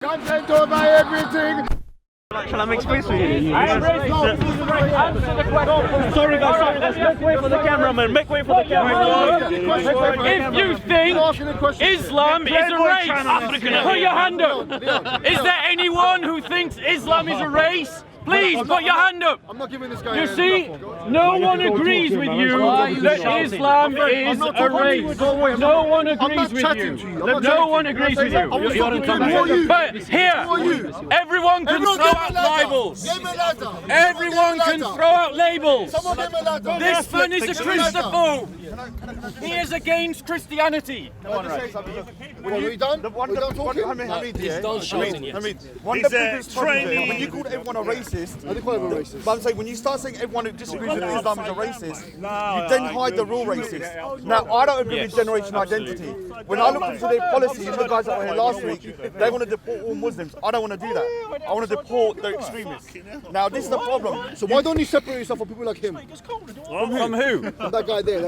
Content over everything. Shall I make space for you? Answer the question. Sorry guys, make way for the cameraman. Make way for the cameraman. If you think Islam is a race, put your hand up. Is there anyone who thinks Islam is a race? Please put your hand up. I'm not giving this guy. You see, no one agrees with you that Islam is a race. No one agrees with you. No one agrees with you. But here, everyone can throw out labels. Everyone can throw out labels. This man is a Christophobe. He is against Christianity. Are we done? We're done talking? He's done shouting yet. One of the biggest problems is when you call everyone a racist, I didn't call him a racist. but I'm saying when you start saying everyone who disagrees with Islam is a racist, you then hide the real racist. Now, I don't agree with generation identity. When I look into their policy, the guys that were here last week, they want to deport all Muslims. I don't want to do that. I want to deport the extremists. Now, this is the problem. So why don't you separate yourself from people like him? From who? From that guy there.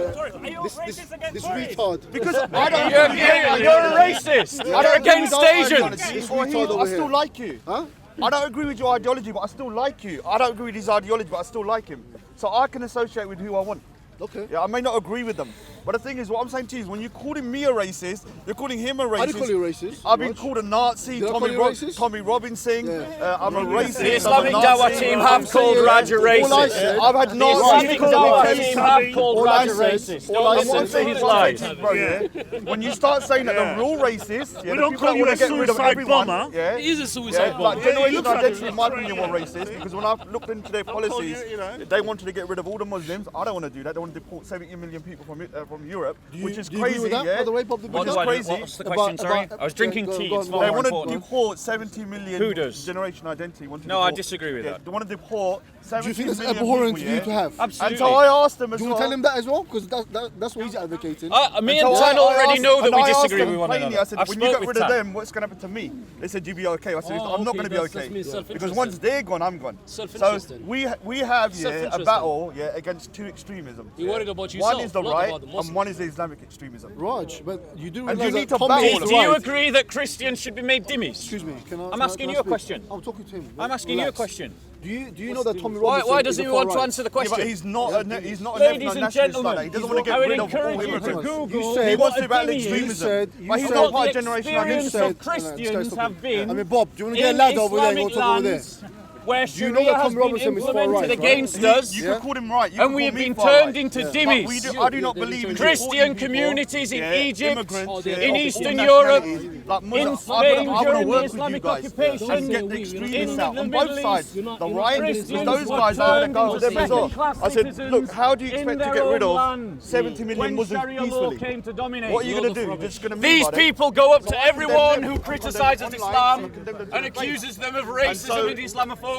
This retard. Because I don't You're a racist. You're against Asians. This retard over I still here. like you. Huh? I don't agree with your ideology, but I still like you. I don't agree with his ideology, but I still like him. So I can associate with who I want. Okay. Yeah, I may not agree with them. But the thing is, what I'm saying to you is, when you're calling me a racist, you're calling him a racist. I didn't call you a racist. I've been called a Nazi, Did I call you racist? Tommy Robinson. Yeah. I'm a racist. The Islamic Dawah team have called Raj a All I racist. said, I've had The Nazis Islamic call Dawah me team Kelly. have called all I Raj a said- racist. all I Don't said- listen to his lies. Bro, yeah. When you start saying that the real racists, yeah, We the don't people call that you want a to get rid of suicide everyone, bomber. yeah, He is a suicide yeah, bomber. like generation looks like identity, it. in my opinion, were racist because when I've looked into their policies, they wanted to get rid of all the Muslims. I don't want to do that. They want to deport 70 million people from Europe, which is Do you agree crazy. with that, Yeah, by the way, Bob the which is Builder? crazy. What's the question, sorry? I was drinking tea. It's Go on, far They more want to important. deport 70 million. Who does? Generation identity. Want to No, I deport- disagree with yeah, that. They want to deport 70 Do you think that's million abhorrent people, for you yeah? to have? Absolutely. And so I asked them as Do you well. tell him that as well? Because that's what he's advocating. Me and So Tan I already asked- know that and we I asked disagree them with one plainly, another. I said, I've when you spoke get with rid of Tan. them, what's going to happen to me? They said, you'll be okay. I said, Oh, I'm not okay, going to be that's- okay. that means Because self-interested. once they're gone, I'm gone. So Self-interested. we have here a Self-interested. battle against two extremisms. You're worried about yourself, One is the not right about the Muslims. and one is the Islamic extremism. Raj, but you do And realize you need that to Tommy battle is Do you right. agree that Christians should be made dhimmis? Excuse me, can I? I'm can I- asking can I you a speak? question. I'm talking to him. I'm asking you a Relax. question. Do you know that Tommy Why Robinson doesn't is he a want to far-right? answer the Yeah, question? but he's not a Ladies and nationalist gentlemen, like that. He doesn't want to I get would rid of all encourage you to immigrants. Google You said- He wants to what battle a dhimmi is. extremism. you But he's said- not part the of generation experience identity. of Christians have been I mean, Bob, do you want to get a in lad over there and go Islamic talk over there? lands where you know Sharia that has Tommy been Robinson is far-right, implemented right? against us, You can call him right. You and can we call have me been far right. turned into But dhimmis. I do not believe in Christian deporting people, communities in Egypt, immigrants, in of Eastern all Europe, nationalities. Like in Muslims, Spain I wanna during the work with you Islamic guys occupation, and get the in extremists the out on Middle both East, sides. The right, Christians those were guys are turned going to into them as well. second-class I said, citizens look, how do you in expect to their get rid own of land 70 million when Muslims Sharia law peacefully? came to dominate? What are you going to do? You're just going to These people go up to everyone who criticises criticises Islam and accuses them of racism and Islamophobia.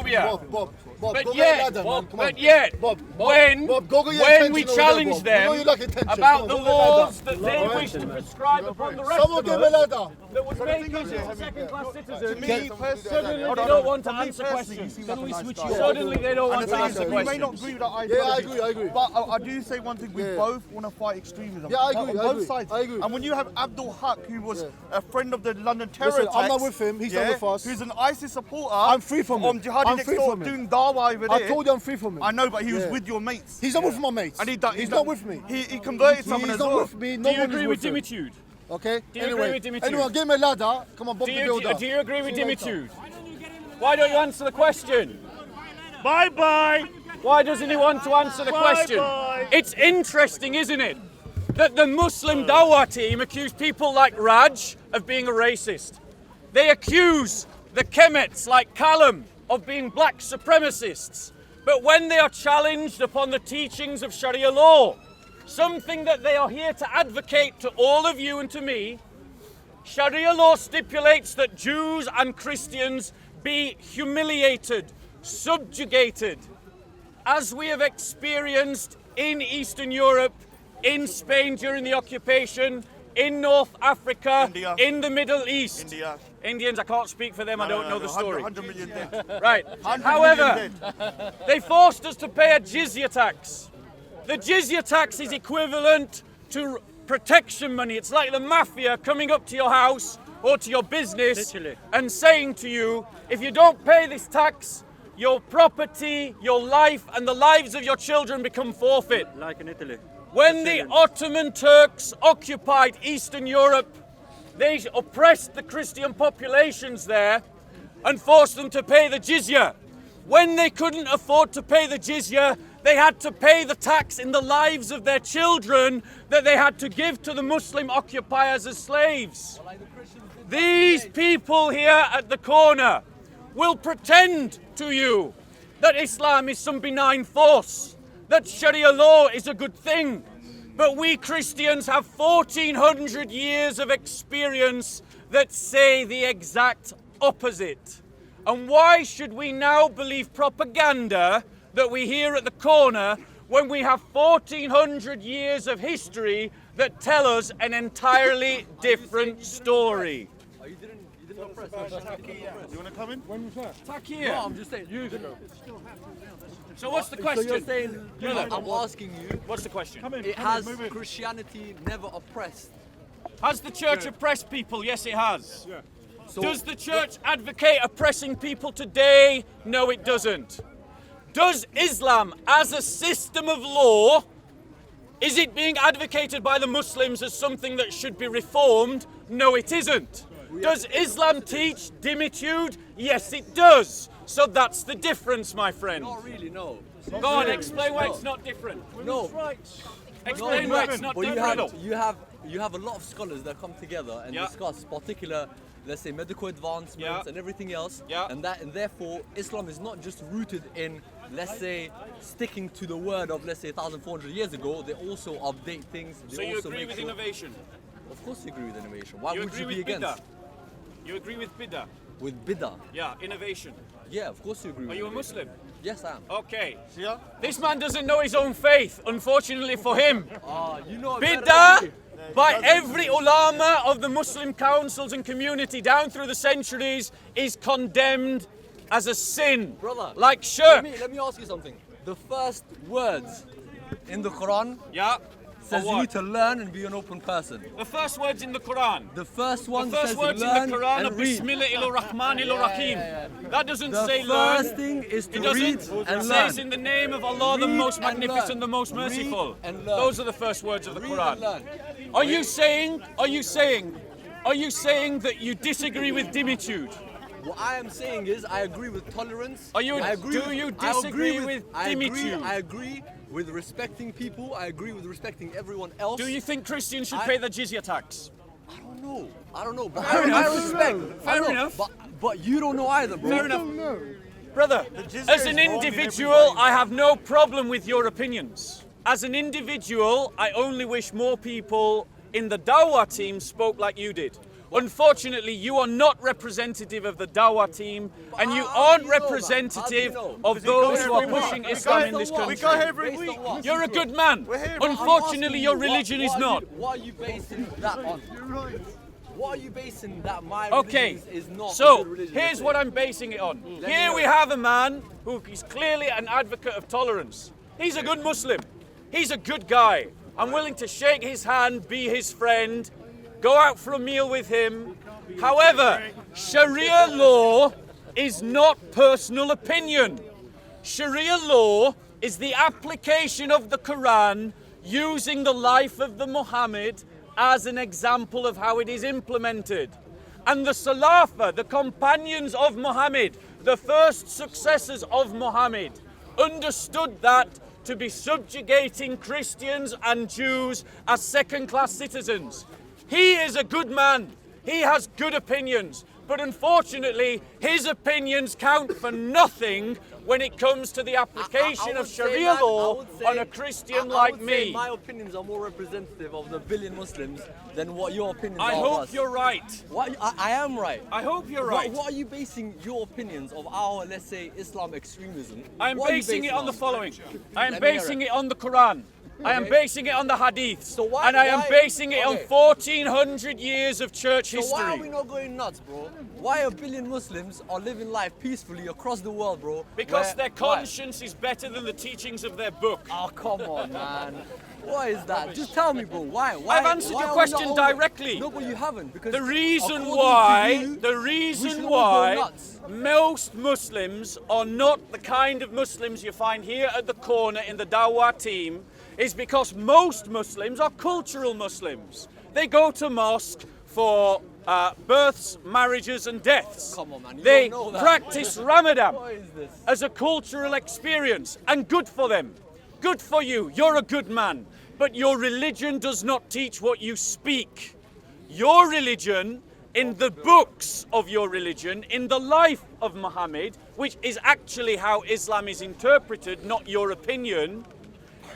Bob, But go get a yet, ladder, man. Come on. but yet, Bob, when Bob, go get your when we attention over there, challenge Bob. You know them you like attention. about Come the on, go get a laws ladder. that they Right. wish to prescribe upon the rest Someone of give me a us, ladder. that would make us into second-class citizens, Me suddenly they don't want to answer questions. Suddenly they don't want to answer You may not questions. agree with that Yeah, I ideology. agree, I agree. But I do say one thing, we Yeah. both want to fight extremism. Yeah, I agree, On I both agree, sides. I agree. And when you have Abdul Haq, who was a friend of the London terror Listen, attacks. I'm not with him, he's not with us. Who's an ISIS supporter. I'm free from him. Jihadi I'm next free door from him. doing dawah over I there. told you I'm free from him. I know, but he was Yeah. with your mates. He's not with my mates. And he's not with me. He converted someone He's as not well. with me. Do No you one agree is with him. dimitude? Okay. Do you agree with dimitude? Anyone, give me a ladder. Come on, Bob Do the you, Builder. do you agree with See you later. dimitude? Why don't you answer the question? Bye-bye. Why doesn't he want to answer the question? Bye-bye. It's interesting, isn't it, that the Muslim Dawah team accuse people like Raj of being a racist. They accuse the Kemets like Callum of being black supremacists. But when they are challenged upon the teachings of Sharia law, something that they are here to advocate to all of you and to me, Sharia law stipulates that Jews and Christians be humiliated, subjugated, as we have experienced in Eastern Europe, in Spain during the occupation, in North Africa, India. in the Middle East. India. Indians, I can't speak for them, I don't know the story. 100 million dead. Right. 100 However, million dead. they forced us to pay a jizya tax. The jizya tax is equivalent to protection money. It's like the mafia coming up to your house or to your business Literally. and saying to you, if you don't pay this tax, your property, your life, and the lives of your children become forfeit. Like in Italy. When the Ottoman Turks occupied Eastern Europe, they oppressed the Christian populations there and forced them to pay the jizya. When they couldn't afford to pay the jizya, they had to pay the tax in the lives of their children that they had to give to the Muslim occupiers as slaves. These people here at the corner will pretend to you that Islam is some benign force, that Sharia law is a good thing. But we Christians have 1400 years of experience that say the exact opposite. And why should we now believe propaganda that we hear at the corner when we have 1400 years of history that tell us an entirely different story? You want to come in? When was that? Takir. No, I'm just saying, years ago. So what's the So question? you're saying, Brother, I'm asking you, what's the question? has Christianity never oppressed? Has the church oppressed people? Yes, it has. So Does the church advocate oppressing people today? No, it doesn't. Does Islam, as a system of law, is it being advocated by the Muslims as something that should be reformed? No, it isn't. Does Islam teach dimitude? Yes, it does. So that's the difference, my friend. not really, no. Go on, explain why it's not different. No, Explain why it's not but different. you have a lot of scholars that come together and Yeah. discuss particular, let's say, medical advancements Yeah. and everything else, Yeah. and therefore Islam is not just rooted in, let's say, sticking to the word of, let's say, 1,400 years ago. They also update things. They So you also agree make with sure- innovation? Of course, you agree with innovation. Why You would agree you be with against? bid'ah? You agree with bid'ah? With bid'ah? Yeah, innovation. Yeah, of course you agree. Are with you a innovation. Muslim? Yes, I am. Okay. Yeah. This man doesn't know his own faith, unfortunately for him. You know better than Bid'ah, me. by every ulama of the Muslim councils and community down through the centuries, is condemned as a sin. Brother, Like shirk. Let me ask you something. The first words in the Quran Yeah. says Or you what? need to learn and be an open person. The first words in the Quran. The first one The first says words in learn the Quran are and read. Bismillahirrahmanirrahim. That doesn't The say first learn. thing is to It read doesn't. and It learn. says in the name of Allah, the Read most and magnificent, learn. the most Read merciful. and learn. Those are the first words of the Read Quran. and learn. Are you saying that you disagree with dimitude? What I am saying is, I agree with tolerance. Are you- I agree do you I disagree agree with I agree, dimitude? I agree with respecting people. I agree with respecting everyone else. Do you think Christians should I- pay the jizya tax? I don't know. I don't know. But Fair I enough. respect. I Fair know, enough. But you don't know either, bro. Fair enough. Brother, jizya as is an wrong in individual, every way. I have no problem with your opinions. As an individual, I only wish more people in the Dawah team spoke like you did. Unfortunately, you are not representative of the Dawah team, and you how aren't do you know that? How do you representative know? of those who are every week. pushing We Islam go- in this we go country. here every week. You're a good man. here. Unfortunately, your religion is not. What are you basing that on? What are you basing that my Okay, religion is not a so good religion? here's what I'm basing it on. me Here know. we have a man who is clearly an advocate of tolerance. He's a good Muslim. He's a good guy. I'm willing to shake his hand, be his friend, go out for a meal with him. However, Sharia law is not personal opinion. Sharia law is the application of the Quran using the life of the Muhammad as an example of how it is implemented. And the Salafa, the companions of Muhammad, the first successors of Muhammad, understood that to be subjugating Christians and Jews as second-class citizens. He is a good man. He has good opinions. But unfortunately, his opinions count for nothing when it comes to the application I of would say Sharia that- I law would say- on a Christian I like would say me. my opinions are more representative of the billion Muslims than what your opinions I are of hope us. you're right. I am right. I hope you're What- right. What are you basing your opinions of our, let's say, Islam extremism? I'm what are you basing it on the following. I am Let me hear basing it. it on the Quran. I am Okay. basing it on the hadiths. So why- and I am why- basing it on okay. 1400 years of church So why are we history. not going nuts, bro? Why a billion Muslims are living life peacefully across the world, bro? Because Where- their why? conscience is better than the teachings of their book. Oh, come on, man. What is that? Just tell me, bro. Why? I've answered your are we question not directly. No, but you haven't. Because The reason according to you, we should all go why nuts. most Muslims are not the kind of Muslims you find here at the corner in the Dawah team is because most Muslims are cultural Muslims. They go to mosque for births, marriages and deaths. Come on, man, you They don't know that. practice Ramadan What is this? as a cultural experience, and good for them. Good for you. You're a good man. But your religion does not teach what you speak. Your religion, in the books of your religion, in the life of Muhammad, which is actually how Islam is interpreted, not your opinion,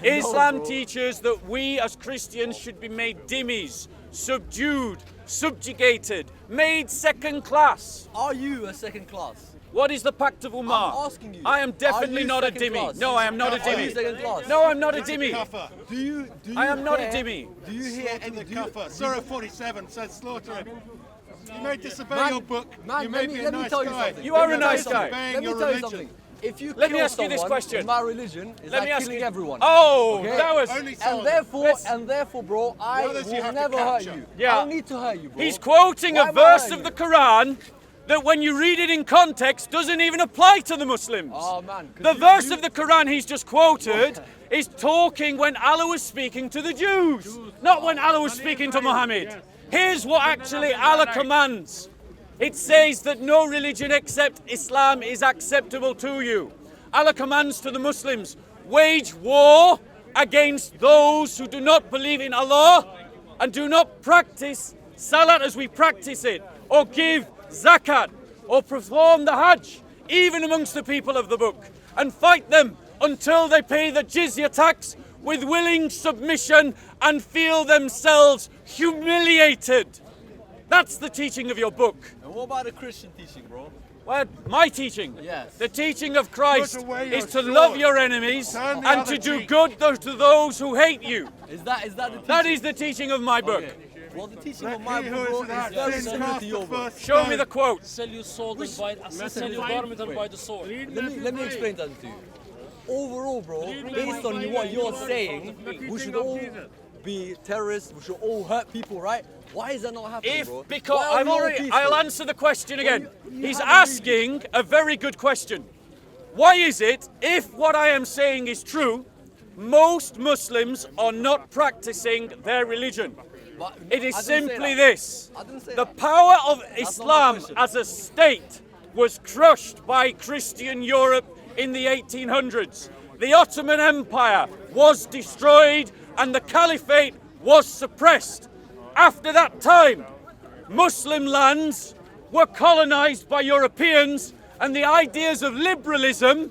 Islam teaches that we as Christians should be made dhimmis, subdued, subjugated, made second class. Are you a second class? What is the Pact of Ummah? I'm asking you. I am definitely Are you not a second dhimmi. class? No, I am not a Are you dhimmi. second class? No, I'm not a dhimmi. Do you I am not a hear- dhimmi. Do you hear any? Do you, Kafir. Surah 47 says slaughter him. You may disobey Man, your book. man, you may let be me- a let me nice tell you guy. something. You are Let me a tell you nice something. guy. Let me Your tell you religion. something. If you Let me kill ask you this someone question. in my religion, it's Let like me ask killing you. everyone. Oh, Okay? that was. Only some. And therefore, bro, I others you will have to never hurt capture. you. Yeah. I don't need to hurt you, bro. He's quoting Why a am I verse hurting of the you? Quran that, when you read it in context, doesn't even apply to the Muslims. Oh, man, 'cause The you- verse you- of the Quran he's just quoted is talking when Allah was speaking to the Jews, not when Allah was speaking to Muhammad. Here's what actually Allah commands. It says that no religion except Islam is acceptable to you. Allah commands to the Muslims, wage war against those who do not believe in Allah and do not practice salat as we practice it, or give zakat, or perform the hajj, even amongst the people of the book, and fight them until they pay the jizya tax with willing submission and feel themselves humiliated. That's the teaching of your book. And what about the Christian teaching, bro? Well, my teaching, Yes. the teaching of Christ, Put away is your to love sword. your enemies Turn the and other to do cheek. good to those who hate you. Is that the teaching? That is the teaching of my book. Okay. Well, the teaching Let of my he book, who bro, is is without very sin similar cast to the your book. first Show me stone. the quote. Sell your soul and sell your garment and buy the sword. Let me explain that to you. Overall, bro, based on what you're saying, we should all be terrorists. We should all hurt people, right? Why is that not happening, bro? Because Why are we all peaceful? I'll answer the question again. you He's haven't asking a very good question. Why is it, if what I am saying is true, most Muslims are not practicing their religion? But It is I didn't say simply that. this. I didn't say The that. power of not my Islam question. as a state was crushed by Christian Europe in the 1800s. The Ottoman Empire was destroyed and the Caliphate was suppressed. After that time, Muslim lands were colonized by Europeans, and the ideas of liberalism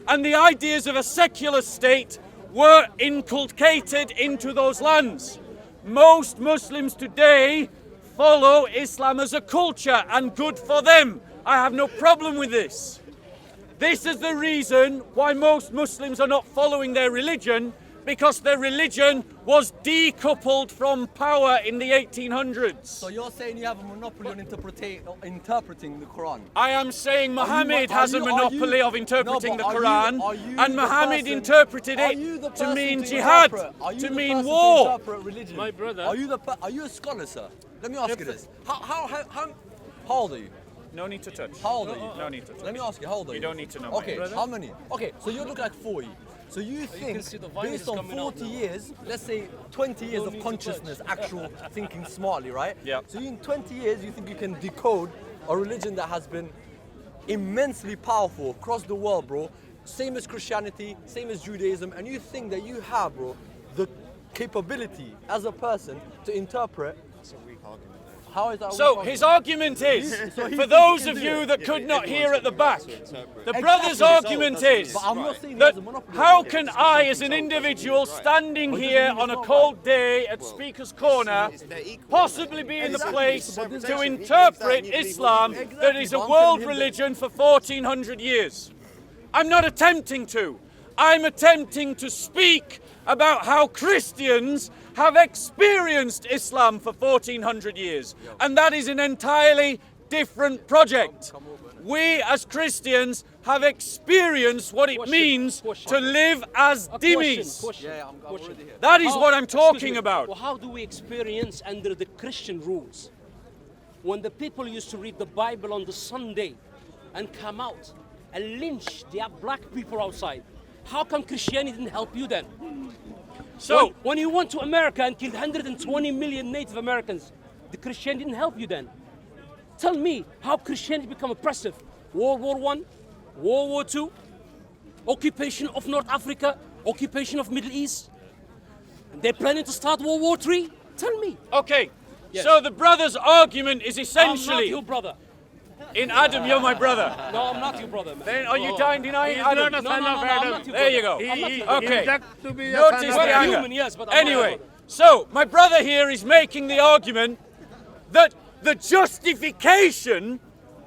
and the ideas of a secular state were inculcated into those lands. Most Muslims today follow Islam as a culture, and good for them. I have no problem with this. This is the reason why most Muslims are not following their religion, because their religion was decoupled from power in the 1800s. So you're saying you have a monopoly on interpreting the Quran? I am saying Muhammad are has a you- monopoly are of you- interpreting no, the but Quran, are you and the Muhammad person- interpreted are you the it to person mean to jihad, interpret? Are you to the mean person war. To interpret religion? My brother- Are you a scholar, sir? Let me ask you this. How old are you? No need to touch. How old are you? No need to touch. Let me ask you, how old are you? You don't need to know my Okay, age. how many? Okay, so you look like 40. So you think, see the virus based on coming out 40 now. years, let's say 20 years of consciousness, actual thinking smartly, right? Yeah. So in 20 years, you think you can decode a religion that has been immensely powerful across the world, bro. Same as Christianity, same as Judaism, and you think that you have, bro, the capability as a person to interpret. How is that? a So weak his argument? argument is, So he for thinks those he can of do you it. that could not hear at the back, the brother's Exactly. argument is But I'm not saying he that has a monopoly. how can I, as an individual standing here on a cold day at Speaker's Corner, possibly be in the place to interpret Islam that is a world religion for 1400 years? I'm not attempting to. I'm attempting to speak about how Christians have experienced Islam for 1400 years. And that is an entirely different project. we as Christians have experienced what it means to live as dhimmis. That is what I'm talking about. Well, how do we experience under the Christian rules? When the people used to read the Bible on the Sunday and come out and lynch the black people outside, how come Christianity didn't help you then? So when you went to America and killed 120 million Native Americans, the Christianity didn't help you then. Tell me how Christianity become oppressive. World War I, World War II, occupation of North Africa, occupation of Middle East. And they're planning to start World War III? Tell me. Okay, so the brother's argument is essentially... I'm not your brother. In Adam, you're my brother. No, I'm not your brother, man. Then are you denying Adam? No, I'm not your There you brother. go. I'm not your Okay. brother. Notice the anger. Human, yes, but I'm not your Anyway, brother. so my brother here is making the argument that the justification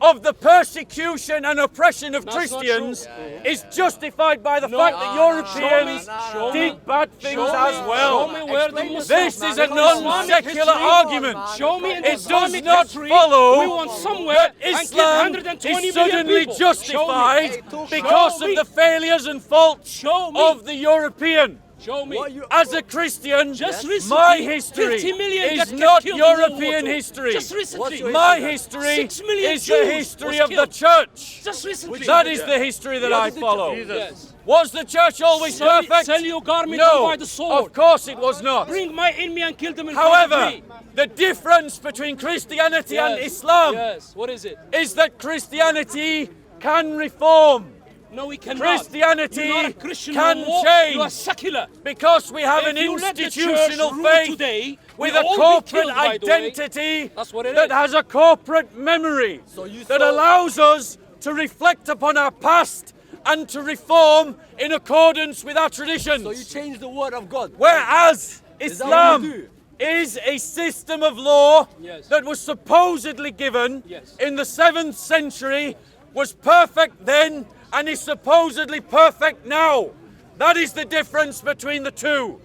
of the persecution and oppression of That's not Christians true. is justified by the No, fact that Europeans show me- did bad things show me- as well. show me where the Muslims- This is a Islamic non-secular history- argument. Show me in It does Islamic not history follow we went somewhere that and killed Islam 120 is million suddenly people. justified Show me. because Show of me. the failures and faults Show me. of the European. Show me. As a Christian, Just recently, my history 50 million is get not killed in World War European II. history. Just recently. My history 6 million is Jews the history was of the killed. church. Just recently. That is the history that I follow. Yes. Was the church always Sell- perfect? sell your garment no, and buy the sword. of course it was not. Bring my enemy and kill them in However, front of me. the difference between Christianity and Yes. Islam Yes. What is it? is that Christianity can reform. No, we cannot. Christianity You're not a Christian can no more. change. You are secular. Because we have an If you let the institutional church rule faith today, with we'll a all be corporate killed, by the way. identity That's what it that is. has a corporate memory that allows us to reflect upon our past and to reform in accordance with our traditions. So you change the word of God. Whereas Is that what you Islam is a system of law Yes. that was supposedly given Yes. in the 7th century, was perfect then, and is supposedly perfect now. That is the difference between the two.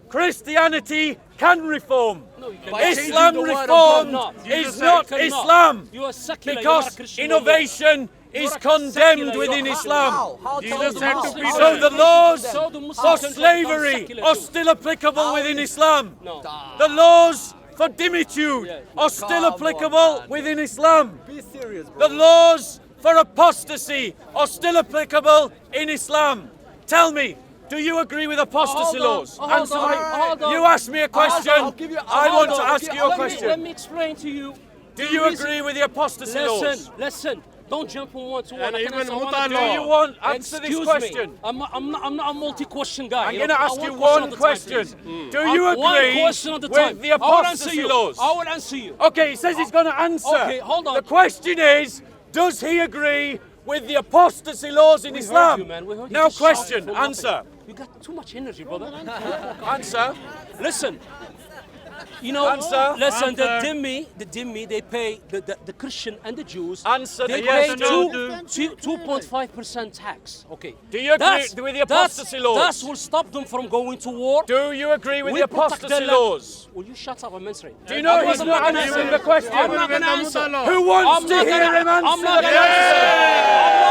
Christianity can reform. No, you cannot. By Islam changing the word of reformed God. is not cannot. Islam, You are secular. You're not a because Christian no more. innovation is You're a condemned secular, within you're a- Islam. How? Jesus Tell had us to how. be So the laws So the Muslims for can become slavery secular are too. still applicable within Islam. No. The laws for dimitude Yes. are still Come applicable on, man. within Islam. Be serious, bro. The laws for apostasy are still applicable in Islam. Tell me, do you agree with apostasy Hold on, laws? hold Answer on, me. hold on. You asked me a question. I'll give you- I hold want to on. ask you a Let question. me explain to you. Do you agree with the apostasy laws? Listen. Don't jump from one to one. And I can even answer one Muta at a law. time. Do you want answer this Excuse question? me. I'm not a multi-question guy. I'm you going know, to I ask you one one at a time, question. please. Do you One agree question at a with time. the I will answer apostasy you. laws? I will answer you. Okay, he says he's going to answer. Okay, hold on. The question is, does he agree with the apostasy laws in We Islam? heard you, man. We heard you Now just shouting question, for nothing. answer. You got too much energy, brother. Answer. Listen. You know, Answer. listen, the Answer. dhimmi, they pay the Christian and the Jews. Answer They the pay yes or no. 2.5% tax. Okay. Do you agree with the apostasy laws? That will stop them from going to war. Do you agree with We the protect apostasy their land. laws? Will you shut up? I'm answering. Do you know he's not answering the question? I'm not going to answer. Who wants to hear him answer I'm not the going to question?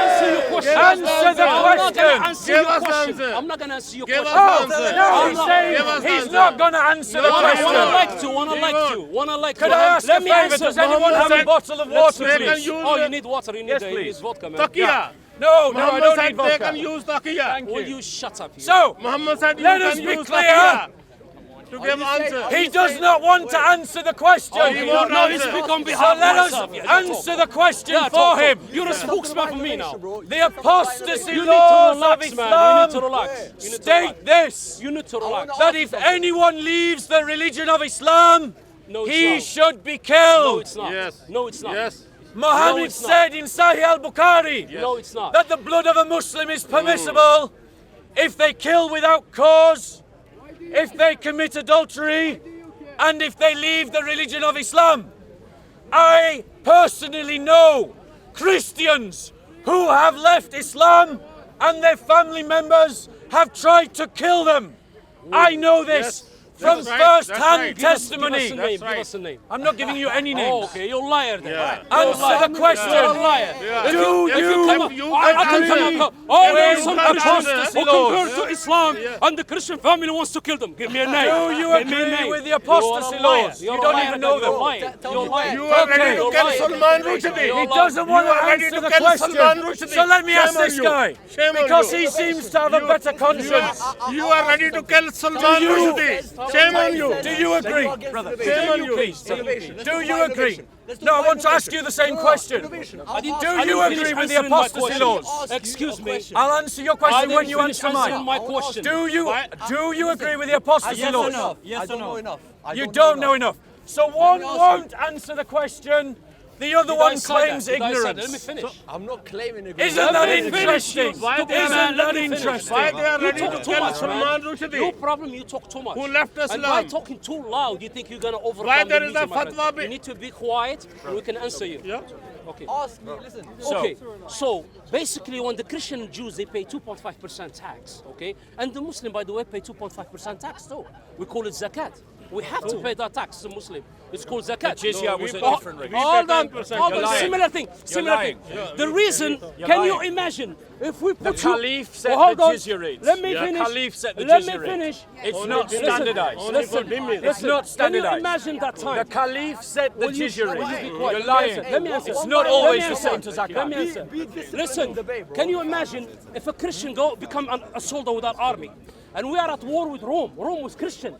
answer your question. Answer the I'm not question. going to answer your Give us the question. answer. I'm not going to answer your Give question. us Oh, the answer. no, I'm he's not- saying Give us the he's answer. not going to answer the No, Wanna question. like to, wanna like to, wanna like to. Could I ask Let a me favour? answer. Does anyone have a bottle of water, They can please? use Oh, you need water. You need, Yes, you please. need vodka, man. Takia. No, I Muhammad don't said need they vodka. can use takia. Thank Will you. you shut up here? So, Muhammad said you Let can us be use clear. takia to give answer. he does not want to answer the question. Okay, He won't now answer. speak on So behalf let of us myself. answer the question Yeah, for talk. him. You're a spokesman for me now. The apostasy You need to laws of relax, man. You Islam need to relax. You need to state relax. this, You need to relax. that if anyone leaves the religion of Islam, No, it's he not. should be No, killed. it's not. Yes. No, it's not. Yes. Muhammad No, it's not. said in Sahih al-Bukhari No, it's not. that the blood of a Muslim is permissible if they kill without cause, if they commit adultery, and if they leave the religion of Islam. I personally know Christians who have left Islam and their family members have tried to kill them. I know this from first-hand testimony. Give us a name. I'm not giving you any names. Oh, okay, you're a liar then. Answer the question. You're a liar. Do you agree Always with some apostasy Christians who laws? convert to Islam and the Christian family wants to kill them. Give me a name. Do you agree with the apostasy laws? You don't even know them. You are ready to kill Salman Rushdie. He doesn't want to answer the question. So let me ask this guy, because he seems to have a better conscience. You are ready to kill Salman Rushdie. Shame on you. Do you agree, brother? Shame on you. Please. Do you agree? No, I want to ask you the same question. Do you agree with the apostasy laws? Excuse me. I'll answer your question when you answer mine. my question. Do you agree with the apostasy laws? Yes or no? You don't know enough. So one won't answer the question. The other one claims ignorance. Let me finish. I'm not claiming ignorance. Isn't that interesting? Why Isn't they are that interesting? Why they are ready to talk too kill much, Salman man. Rushdie? Your problem, you talk too much. Who left And by Islam? talking too loud, you think you're going to overcome Why there the is a meeting, my friend. fatwa You need to be quiet and we can answer you. Yeah. Okay. Ask me, listen. Okay, so basically when the Christian and Jews, they pay 2.5% tax, okay? And the Muslim, by the way, pay 2.5% tax too. We call it zakat. We have to pay that tax as a Muslim. It's called zakat. Jizya was a different rate. Hold on, You're lying. similar thing, similar thing. The reason, can you imagine, if we The put you... Caliph set hold the on. jizya rates. Let me The finish. Caliph set the Let jizya me rates. finish. It's not standardized. It's not standardized. Can you imagine that time? The Caliph set the jizya rates. Be quiet. You're lying. Let me answer. It's not Let always me the same answer. to zakat. Let me answer. Listen, can you imagine if a Christian become a soldier with our army, and we are at war with Rome? Rome was Christian.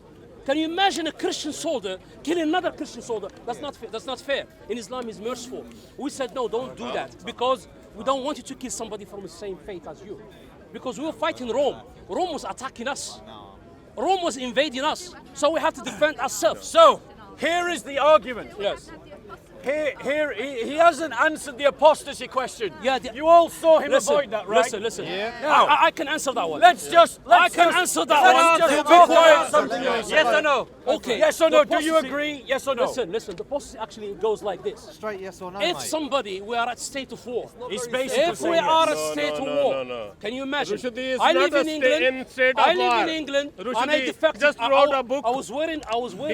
Can you imagine a Christian soldier killing another Christian soldier? That's not fair. That's not fair. In Islam, is merciful. We said no, don't do that, because we don't want you to kill somebody from the same faith as you. Because we were fighting Rome. Rome was attacking us. Rome was invading us. So we have to defend ourselves. So, here is the argument. Yes. He hasn't answered the apostasy question. Yeah, you all saw him Listen, avoid that, right? Listen. Now, I can answer that one. let's just answer that one. Let's just Talk talk about about something else. Yes or no? Okay. Yes or no? The Do you apostasy- agree? Yes or no? Listen. The apostasy actually goes like this. Straight yes or no, If mate. somebody, we are at state of war. He's basically If we saying are yes. at state of no, war, no. can you imagine? Rushdie is I not live a in England. state I of live war. in England, and I Rushdie defected. just wrote a book. I was wearing.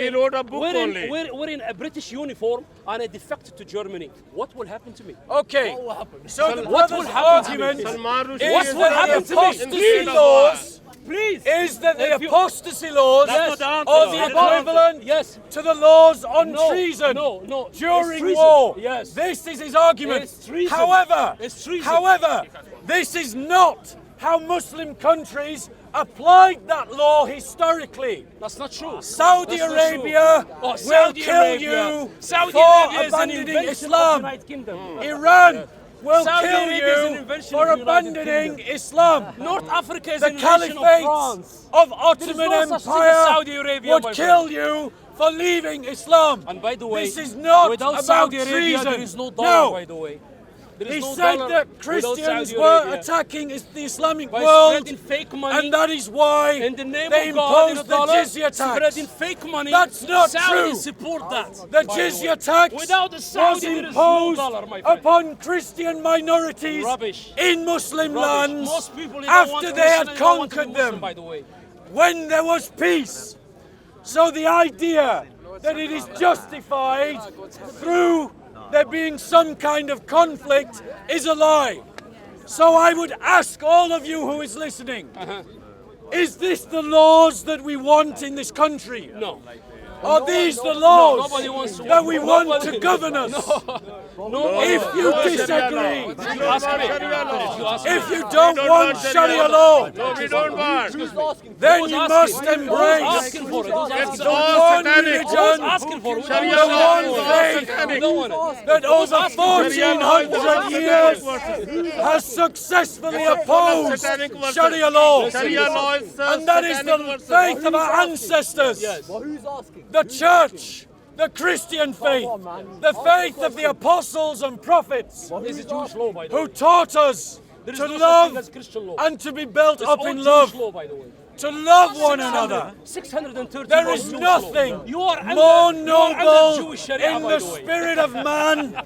He wrote a book only. Wearing a British uniform, and I defected to Germany. What will happen to me? Okay. So the What will brother's happen to me? argument Salman Rushdie is is will that happen the to me? apostasy laws Please. is that the If you- apostasy laws Yes. are the equivalent Yes. to the laws on No, treason no. during It's treason. war. Yes. This is his argument. It's treason. However, It's treason. this is not how Muslim countries applied that law historically. That's not true. Saudi That's not Arabia true. Oh, will Saudi kill Arabia. you Saudi for Arabia is an abandoning invention of the Islam. United Kingdom. Iran will Saudi kill Arabia is an you invention for of the United abandoning Kingdom. Islam. North Africa is The an invention of caliphate France. of There Ottoman is no such thing as Empire Saudi Arabia, my would kill friend. you for leaving Islam. And by the way, this is not without about Saudi Arabia, treason. there is no dollar, No. by the way. There is He no said dollar that without Christians Saudi were Arabia. attacking the Islamic By world, spreading fake money, and that is why in the name they of God, imposed in the dollar, jizya tax. spreading fake money. That's not Saudi true. support that. The by the jizya way. tax Without the was Saudi, there is no imposed dollar, my friend. upon Christian minorities Rubbish. in Muslim Rubbish. lands Most people, they don't want after to they listen, had they don't want to be conquered Muslim, them, by the way. when there was peace. So the idea that it is justified through there being some kind of conflict is a lie. So I would ask all of you who is listening, is this the laws that we want in this country? No. Are these the laws nobody wants to- that we want to nobody- govern us? No. If you disagree, Ask me. if you don't want Sharia law, No, we don't want. then you must Who's embrace asking for it? Who's asking the for it? one satanic. Who's religion asking for it? Sharia the law one is all faith satanic. We don't want it. that over Sharia law is 1400 years has successfully opposed satanic verses. Sharia law. Sharia law is And that is satanic the verses. faith of our ancestors. But who's asking? The church, the Christian faith, the faith of the apostles and prophets It's a Jewish law, by the way. who taught us There is to no such thing as love Christian law. and to be built It's up all in Jewish love. law, by the way. to love one another. 630 There is nothing You are under, more you are under noble Jewish Sharia, in by the way. spirit of man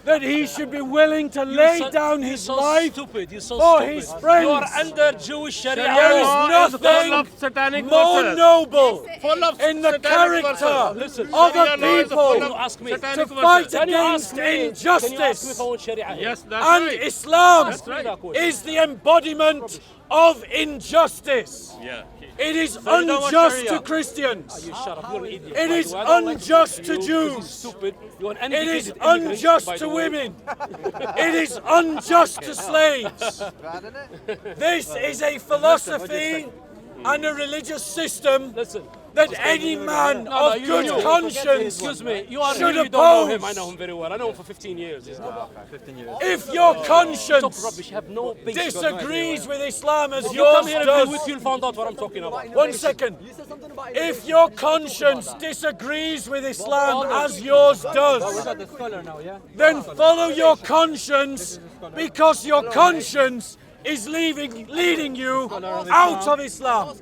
that he should be willing to lay down his so life stupid. You're so for stupid. his friends. You are under Jewish Sharia. There is Full nothing of satanic more verses. noble Full of in the satanic character verses. of Sharia a law is full people of Ask me. to satanic fight verses. Can you against ask me? Can you ask me injustice. if I want Sharia here? Yes, that's And right. Islam That's right. is the embodiment of injustice. Yeah. It is So you don't want unjust Sharia? to Christians. You shut up. You're an idiot. It by is the way. I don't like unjust listening to you because you're Jews. Stupid. You're an It is uneducated immigrant, unjust by to the way. women. It is unjust to slaves. This is a philosophy and a religious system Listen. that any man of you good don't. conscience Excuse me. You are should you don't know him. oppose. I know him very well. I know him for 15 years. If your Talk conscience rubbish. Have no base. disagrees with Islam as You yours come here and be with does, you, you'll find out what I'm talking about. 1 second. You said something about If your conscience disagrees with Islam as yours does, then follow your conscience, because your conscience is leading you out of Islam.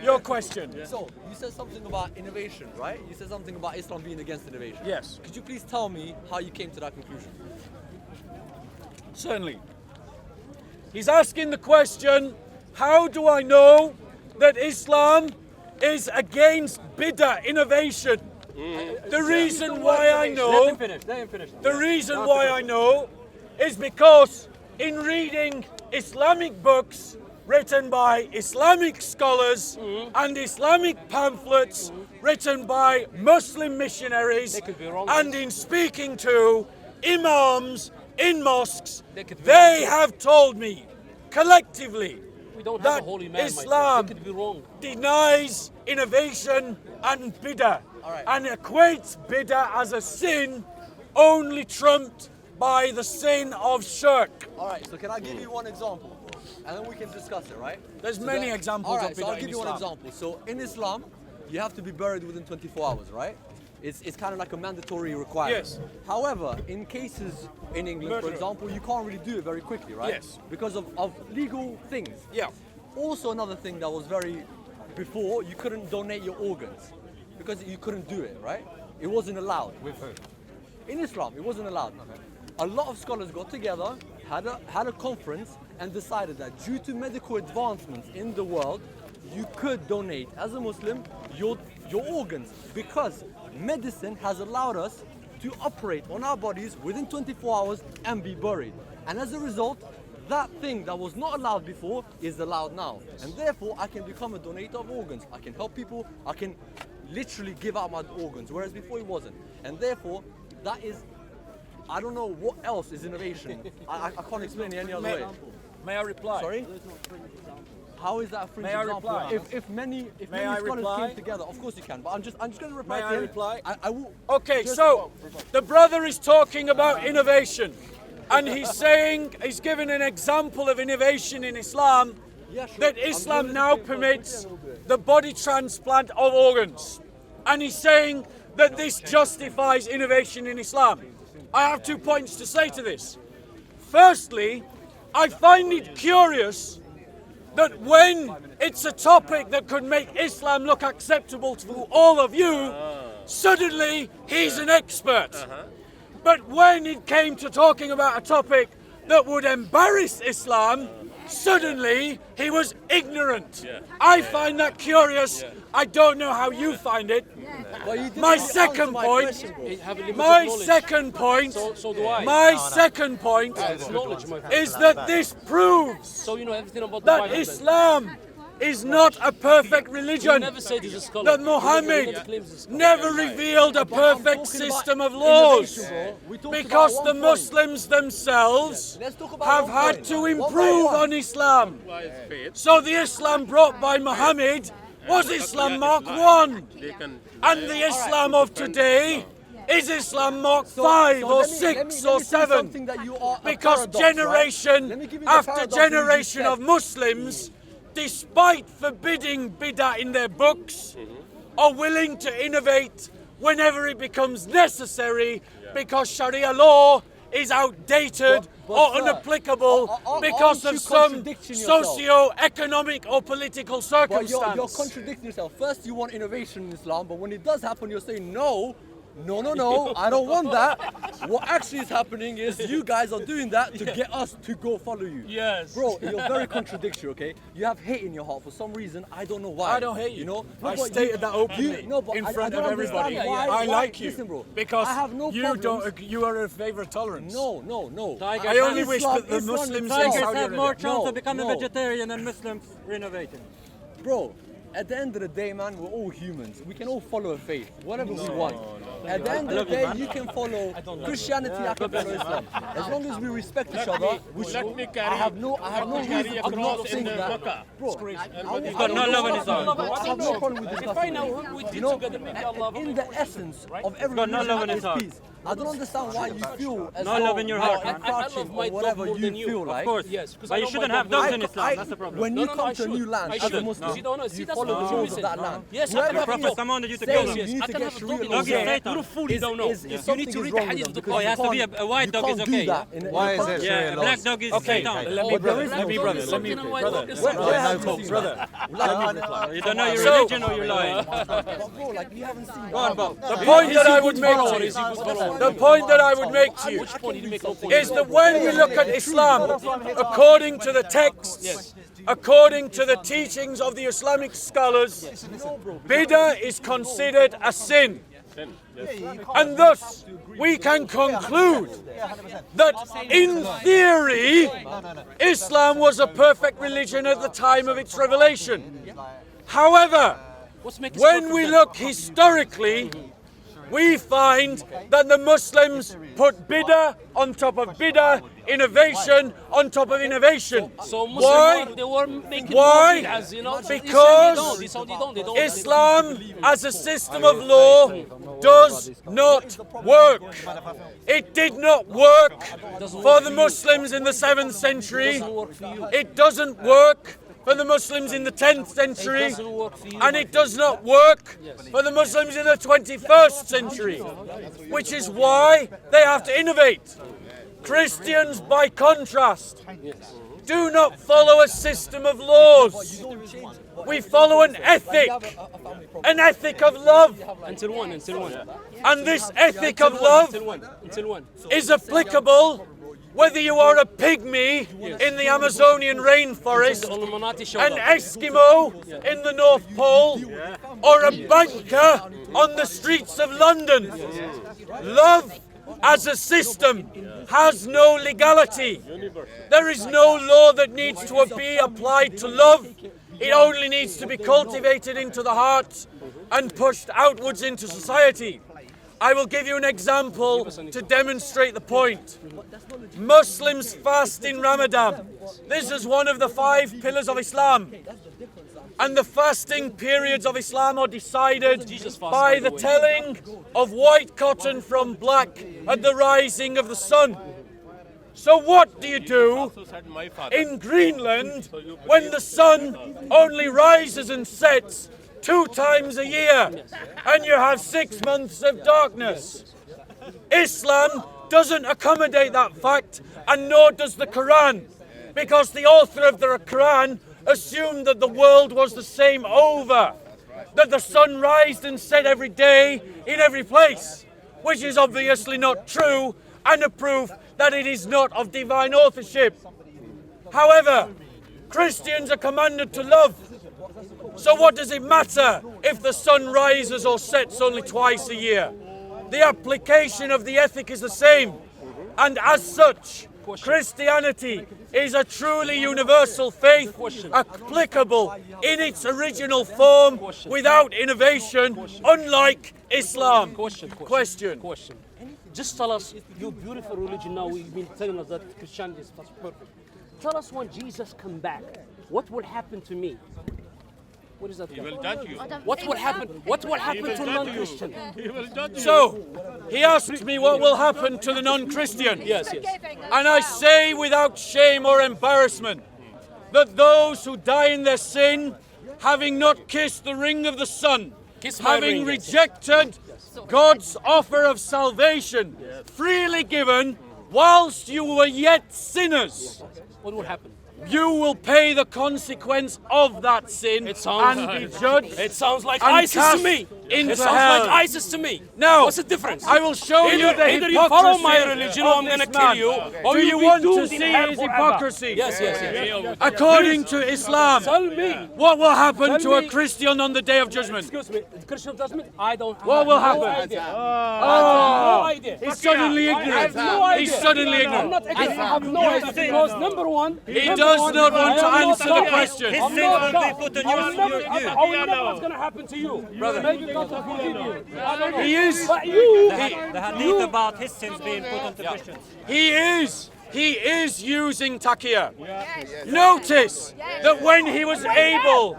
Your question. So, you said something about innovation, right? You said something about Islam being against innovation. Yes. Could you please tell me how you came to that conclusion? Certainly. He's asking the question, how do I know that Islam is against bid'ah, innovation? The reason why I know, the reason why I know is because in reading Islamic books written by Islamic scholars and Islamic pamphlets written by Muslim missionaries, could be wrong. and in speaking to imams in mosques, could be they wrong. have told me collectively We don't have that a holy man, my friend. Islam They could be wrong. denies innovation and bid'ah right. and equates bid'ah as a sin only trumped by the sin of shirk. Alright, so can I give you one example? And then we can discuss it, right? There's So many that- examples Alright, of so bid'ah I'll in give you one Islam. example. So in Islam, you have to be buried within 24 hours, right? It's kind of like a mandatory requirement. Yes. However, in cases in England, for Murder. example, you can't really do it very quickly, right? Yes. Because of legal things. Yeah. Also, another thing that was very before, you couldn't donate your organs because you couldn't do it, right? It wasn't allowed. With who? In Islam, it wasn't allowed. A lot of scholars got together, had a conference, and decided that due to medical advancements in the world, you could donate as a Muslim your organs, because medicine has allowed us to operate on our bodies within 24 hours and be buried. And as a result, that thing that was not allowed before is allowed now. And therefore, I can become a donator of organs. I can help people. I can literally give out my organs, whereas before it wasn't. And therefore, that is, I don't know what else is innovation. I can't explain it any other way. May I reply? Sorry? How is that a fringe May I example? reply? If many May I scholars reply? came together, of course you can. But I'm just going to reply May to I him. reply? I will. Okay, just- so the brother is talking about innovation, and he's saying, he's given an example of innovation in Islam, Yeah, sure. that I'm Islam gonna now explain for permits a little bit. the body transplant of organs. And he's saying that this justifies innovation in Islam. I have 2 points to say to this. Firstly, I find it curious that when it's a topic that could make Islam look acceptable to all of you, suddenly he's an expert. But when it came to talking about a topic that would embarrass Islam, suddenly he was ignorant. I find that curious. I don't know how you find it. But you didn't My answer second my point, question, bro. Have a limited my knowledge. second point, So do I. my second point It's knowledge, my friend. is that this proves So you know everything about the that Bible. then. Islam is not a perfect You religion. never said he's a scholar. That You never Muhammad claims he's a scholar. never revealed a But I'm perfect talking system about of laws, innovation, bro. We talked because about the one point. Muslims themselves Let's talk about have one had point. to One improve point. on Islam. So the Islam brought by Muhammad was Islam Mark 1, and the Islam of today is Islam Mark 5 or 6 or 7. Because generation after generation of Muslims, despite forbidding bid'ah in their books, are willing to innovate whenever it becomes necessary, because Sharia law is outdated or sir, unapplicable because aren't of you some contradicting yourself? socio-economic or political But circumstance. you're contradicting yourself. First, you want innovation in Islam, but when it does happen, you're saying no, I don't want that. What actually is happening is you guys are doing that to get us to go follow you. Yes. Bro, you're very contradictory, okay? You have hate in your heart for some reason. I don't know why. I don't hate you. You know? I but stated that openly but in I front don't of everybody. understand why- I why- like you listen, bro, because I have no you problems. you are in favor of tolerance. No. I only wish that the Islam- Muslims in Tigers Saudi have more Arabia. chance No, of becoming no. vegetarian than Muslims renovating. Bro, at the end of the day, man, we're all humans. We can all follow a faith, whatever we want. At the end of the day, you can follow Christianity, I can follow Islam. As long as we respect each other, which I have no reason. I'm not saying that. Bro, He's got no love in his heart. I have no problem with If I discussing know it. who we did You know, together, maybe I'll love in him. the essence of every got no religion love in his is heart. peace. I don't understand why you feel as No though love in your you're heart, man. encroaching I love my or whatever dog more you than you. feel Of like. Of course. Yes, because But I you love shouldn't my have dog. dogs in Islam. That's the problem. When No, you no, come I to a new should. land I as a should. Muslim, You don't know. See, you that's follow what the I'm rules of missing. that land. Yes, I Whoever can have a Prophet dog. commanded you to says kill you them. need I to can get have a dog Sharia in laws Dog is there, Satan. You're a fool, you don't know. is You something need to is read wrong the with hadith them of the because Oh, it you has to be can't- a white dog you is can't okay. do that in Why a is it Yeah, Sharia a laws? black dog is Okay, Satan. let me there is brother, no let me dog brother, in let me Something brother. white dog is Where Satan. have you seen Brother, that? You don't know your So- religion or you're lying. But bro, like you haven't seen Go on, Bob. the point that I would make follower? to Is he good follower? you, the point that I would make to you Which point did he make no point? is that when we look at Islam, according to the texts, according to the teachings of the Islamic scholars, bid'ah is considered a sin. And thus, we can conclude that in theory, Islam was a perfect religion at the time of its revelation. However, What's making when we look historically, we find that the Muslims put bid'ah on top of bid'ah, innovation on top of innovation. So Why? Muslims, they were making Why? more bid'ahs, you know? Because They don't. They don't. Islam as a system of law does not work. It did not work for the Muslims in the 7th century. It doesn't work for the Muslims in the 10th century. doesn't work for you. And it does not work for the Muslims in the 21st century. Which is why they have to innovate. Christians, by contrast, do not follow a system of laws. We follow an ethic of love. Until one. And this ethic of love Until one. is applicable whether you are a pygmy in the Amazonian rainforest, Illuminati showed an up. Eskimo in the North Pole, or a banker on the streets of London. Love as a system has no legality. There is no law that needs to be applied to love. It only needs to be cultivated into the heart and pushed outwards into society. I will give you an example to demonstrate the point. Muslims fast in Ramadan. This is one of the 5 pillars of Islam. And the fasting periods of Islam are decided by the telling of white cotton from black at the rising of the sun. So what do you do in Greenland when the sun only rises and sets 2 times a year and you have 6 months of darkness? Islam doesn't accommodate that fact, and nor does the Quran, because the author of the Quran assumed that the world was the same over, that the sun rised and set every day in every place, which is obviously not true and a proof that it is not of divine authorship. However, Christians are commanded to love. So what does it matter if the sun rises or sets only twice a year? The application of the ethic is the same. And as such, Christianity is a truly universal faith, applicable in its original form, without innovation, unlike Islam. Question. Just tell us your beautiful religion now. You've been telling us that Christianity is perfect. Tell us when Jesus come back, what will happen to me? What is that? He will judge you. What will happen? What will happen to non-Christian? So, he asked me what will happen to the non-Christian. Yes. And I say without shame or embarrassment that those who die in their sin, having not kissed the ring of the Son, Kiss my having ring, yes. rejected God's offer of salvation freely given whilst you were yet sinners, What will happen? you will pay the consequence of that sin and be judged. It sounds like and ISIS to cast me. into It sounds hell. like ISIS to me. Now, What's the difference? I will show you the Either hypocrisy you follow my religion or of I'm going to this kill man. you. Or Do you you'll be want to doomed in see hell his forever. hypocrisy? Yes. According to Islam, Tell me. what will happen Tell to a me. Christian on the Day of Judgment? Excuse me. The Christian judgment? I don't have What will no happen? idea. Oh, No idea. he's suddenly I have ignorant. no idea. He's suddenly I'm ignorant. not ignorant. I have no idea because number one, He does not want to answer the question. I'm not God. I will never what's going to happen to you. Brother. Maybe God will forgive you. I don't know. He is. But you, The hadith about his sins being put onto Christians. He is using taqiyya. Notice that when he was able,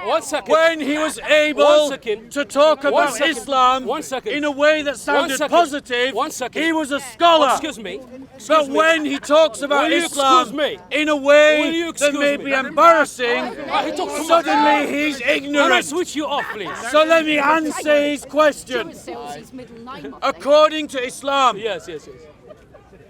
one second. when he was One able second. to talk One about second. Islam One second. in a way that sounded second. positive, One second. he was a scholar. Excuse me. But when he talks about Will you Islam excuse me? in a Will way you that excuse may me? be embarrassing, He talks too much. suddenly he's Can I ignorant. switch you off, please? So let me answer his question. According to Islam, Yes.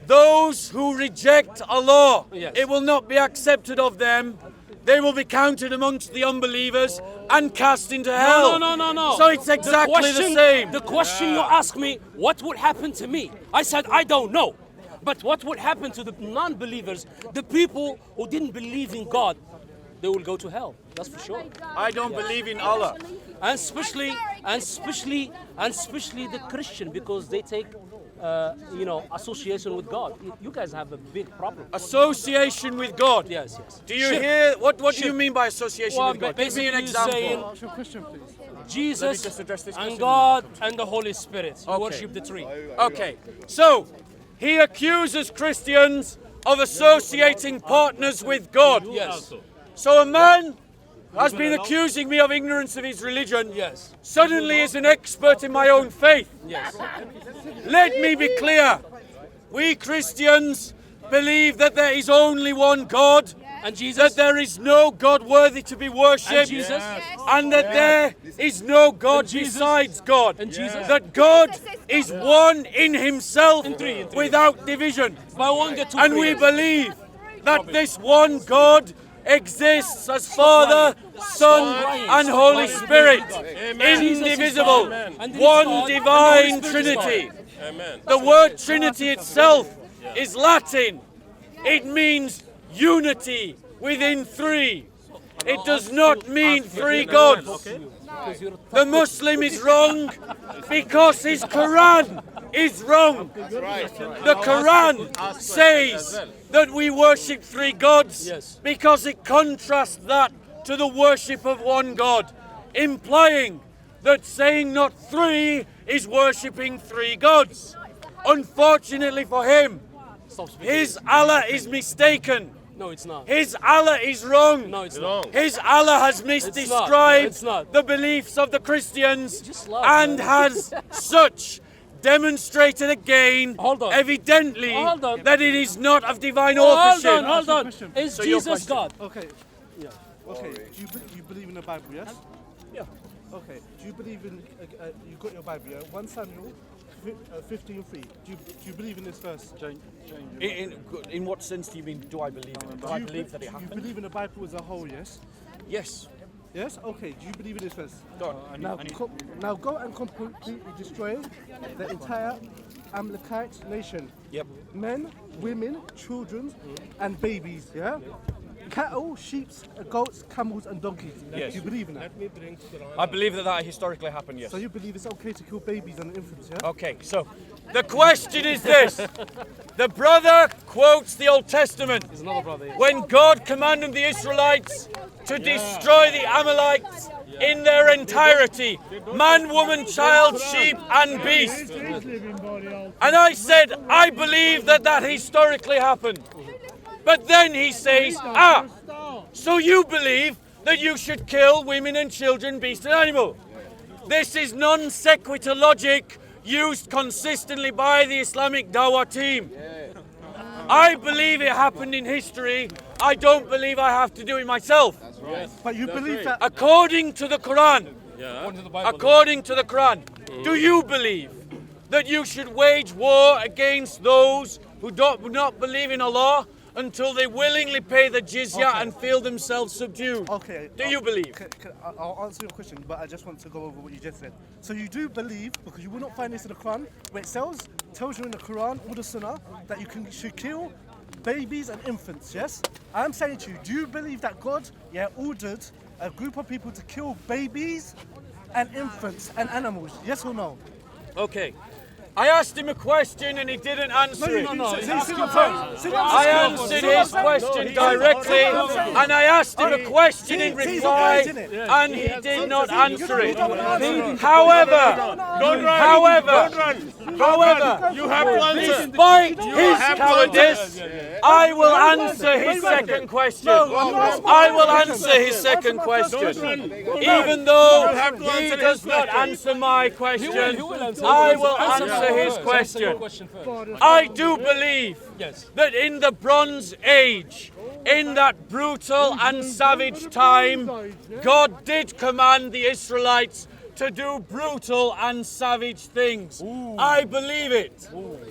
those who reject Allah, Yes. it will not be accepted of them. They will be counted amongst the unbelievers and cast into hell. No. So it's exactly the same. The question you ask me, what would happen to me? I said, I don't know. But what would happen to the non-believers, the people who didn't believe in God? They will go to hell. That's for sure. I don't believe in Allah. And especially the Christian, because they take, association with God. You guys have a big problem. Association with God. Yes. Do you Shirk. hear what do you Shirk. mean by association Well, with God? Give me an basically example. saying What's your question, please? Jesus just address this and question. God and the Holy Spirit. You Okay. worship the tree. Okay, so he accuses Christians of associating partners with God. Yes. So a man has been accusing me of ignorance of his religion. Yes. Suddenly is an expert in my own faith. Yes. Let me be clear. We Christians believe that there is only one God, And Jesus. that there is no God worthy to be worshipped, And Jesus. and that there is no God And Jesus. besides God. And Jesus. That God is one in himself In three. without division. By one get two. And we believe that this one God exists as Father, Son, and Holy Spirit, indivisible, And there is one God, and the divine Holy Spirit is God. Trinity. The word Trinity itself is Latin. It means unity within three. It does not mean three gods. The Muslim is wrong because his Quran is wrong. The Quran says that we worship three gods Yes. because it contrasts that to the worship of one God, implying that saying not three is worshipping three gods. Unfortunately for him, Stop speaking. his Allah is mistaken. No, it's not. His Allah is wrong. No, it's not. His Allah has misdescribed It's not. the beliefs of the Christians Just laugh, and man. has such demonstrated again, Hold on. evidently, Hold on. that it is not of divine Hold authorship. on. Is So your Jesus question. God? Okay. Yeah. Okay. Do you believe in the Bible? Yes. Yeah. Okay. Do you believe in? You got your Bible? Yeah. 1 Samuel 15:3. Do you believe in this verse? In what sense do you mean, do I believe in it? Do I believe that it You happened? believe in the Bible as a whole? Yes. Yes. Yes. Okay. Do you believe in this verse? Go on. Now go and completely destroy the entire Amalekite nation. Yep. Men, women, children, and babies. Yeah. Cattle, sheep, goats, camels, and donkeys. Yes. Do you believe in that? I believe that historically happened, yes. So you believe it's okay to kill babies and infants? Yeah. Okay, so the question is this. The brother quotes the Old Testament when God commanded the Israelites to destroy the Amalekites in their entirety, man, woman, child, sheep, and beast. And I said, I believe that historically happened. But then he says, so you believe that you should kill women and children, beast and animal. This is non sequitur logic used consistently by the Islamic Dawah team. I believe it happened in history. I don't believe I have to do it myself. But you believe that? According to the Quran, do you believe that you should wage war against those who do not believe in Allah until they willingly pay the jizya and feel themselves subdued. Okay. Do you believe? I'll answer your question, but I just want to go over what you just said. So you do believe, because you will not find this in the Quran, where it tells you in the Quran or the Sunnah that you should kill babies and infants, yes? I'm saying to you, do you believe that God ordered a group of people to kill babies and infants and animals, yes or no? Okay. I asked him a question and he didn't answer it. I answered his question directly and I asked him a question in reply and he did not answer it. However, You have to answer. despite his cowardice, I will answer his second question. I will answer his second question. Even though he does not answer my question, I will answer his question. I do believe that in the Bronze Age, in that brutal and savage time, God did command the Israelites to do brutal and savage things. I believe it.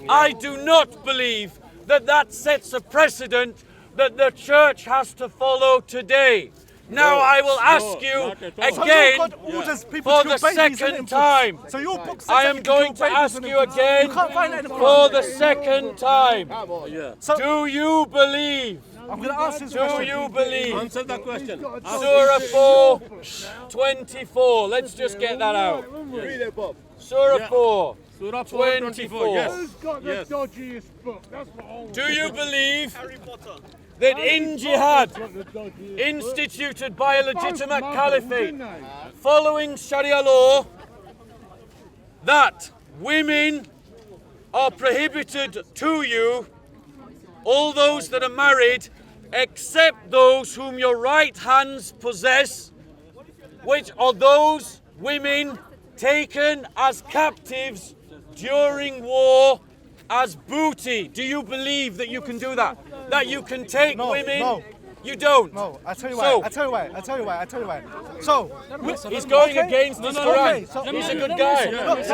I do not believe that that sets a precedent that the church has to follow today. Now I will ask you again for the second time. I am going to ask you again for the second time. Do you believe? I'm going to answer this Do question. you believe? Answer the question. Surah 4, 24. Let's just get that out. Surah 4, Surah 4, 24. Yes. got the dodgiest book? That's what I want. Do you believe that in jihad, instituted by a legitimate caliphate, following Sharia law, that women are prohibited to you, all those that are married, except those whom your right hands possess, which are those women taken as captives during war as booty? Do you believe that you can do that? That you can take women? No. You don't. No, I tell you So- why. I tell you why. So, He's going okay. against his Quran. so- He's a good guy. He's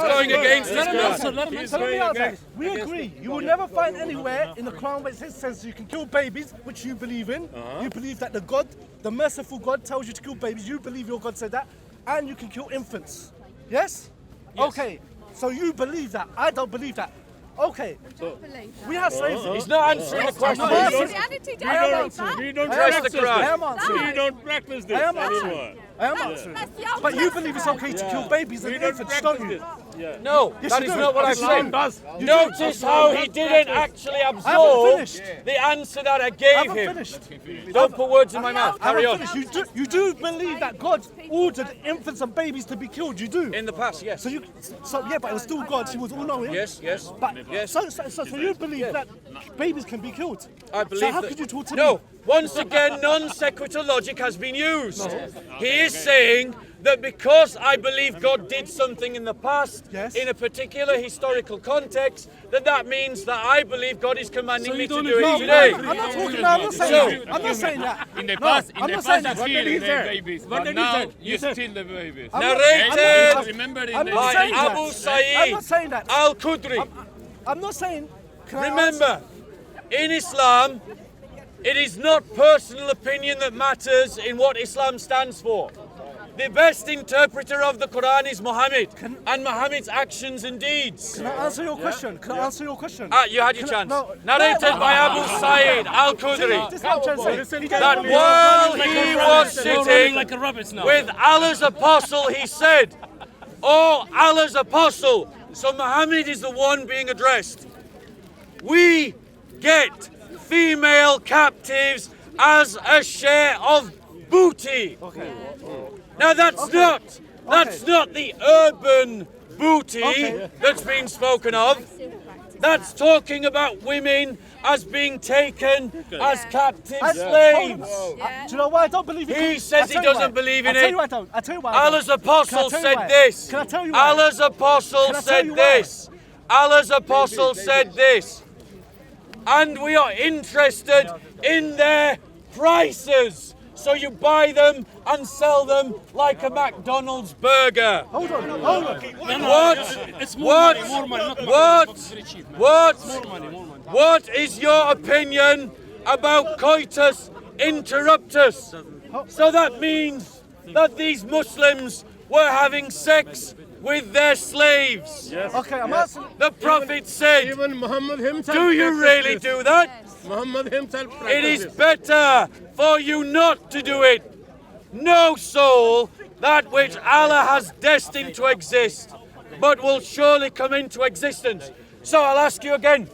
going against his Quran. So let me answer. We agree. You will never find anywhere in the Quran where it says you can kill babies, which you believe in. You believe that the merciful God tells you to kill babies. You believe your God said that. And you can kill infants. Yes? Okay. So you believe that. I don't believe that. Okay. We have slaves. He's not answering the question. Christianity I am don't answering. We don't Press practice the Quran. I am this. answering. We don't practice this I am answering. anymore. I am answering. But you believe it's okay to kill babies and We don't infants, practice don't you? this. Yeah. No, Yes, that you is do. not what I've Islam said. does. You Notice do. how he didn't actually I haven't absorb finished. the answer that I I gave haven't him. finished. Don't put words in my mouth. I Carry haven't on. finished. You do believe that God ordered infants and babies to be killed. You do. In the past, yes. So yeah, but it was still God. He was all knowing. Yes, yes. But Yes. so you believe that babies can be killed? I believe So how that- could you talk to No, me? once again, non sequitur logic has been used. He is saying that because I believe God did something in the past, Yes. in a particular historical context, that means that I believe God is commanding me to do it today. I'm not talking. No, I'm not saying that. I'm not saying that. In the No, past, I'm not saying that. you kill the babies, but now you steal the babies. Narrated Remember in I'm the not by saying that. Abu I'm Sa'id not saying that. al-Khudri. I'm not saying. Can I Remember, in Islam, it is not personal opinion that matters in what Islam stands for. The best interpreter of the Quran is Muhammad and Muhammad's actions and deeds. Can I answer your question? Can I answer your question? You had your chance. no. Narrated by Abu Sa'id al-Khudri This is what I'm trying to say. that while he was sitting like a rabbit now. with Allah's apostle, he said, "Oh, Allah's apostle." So Muhammad is the one being addressed. We get female captives as a share of booty. Now that's not the urban booty that's been spoken of. That's talking about women as being taken as captive slaves. Do you know why I don't believe in He says he doesn't believe in I tell it. you why I don't. I tell you why. I don't. Allah's apostle Can I tell you said why? this. Can I tell you why? Allah's apostle Can I tell said you why? this. Allah's apostle said this. And we are interested in their prices. So you buy them and sell them like a McDonald's burger. Hold on. What? It's more money, not What? very cheap. What? It's more money, more money. What is your opinion about coitus interruptus? So that means that these Muslims were having sex with their slaves. Okay, I'm asking. The Prophet said, Even Muhammad himself. do you really do that? Muhammad himself. It is better for you not to do it. No soul, that which Allah has destined to exist, but will surely come into existence. So I'll ask you again,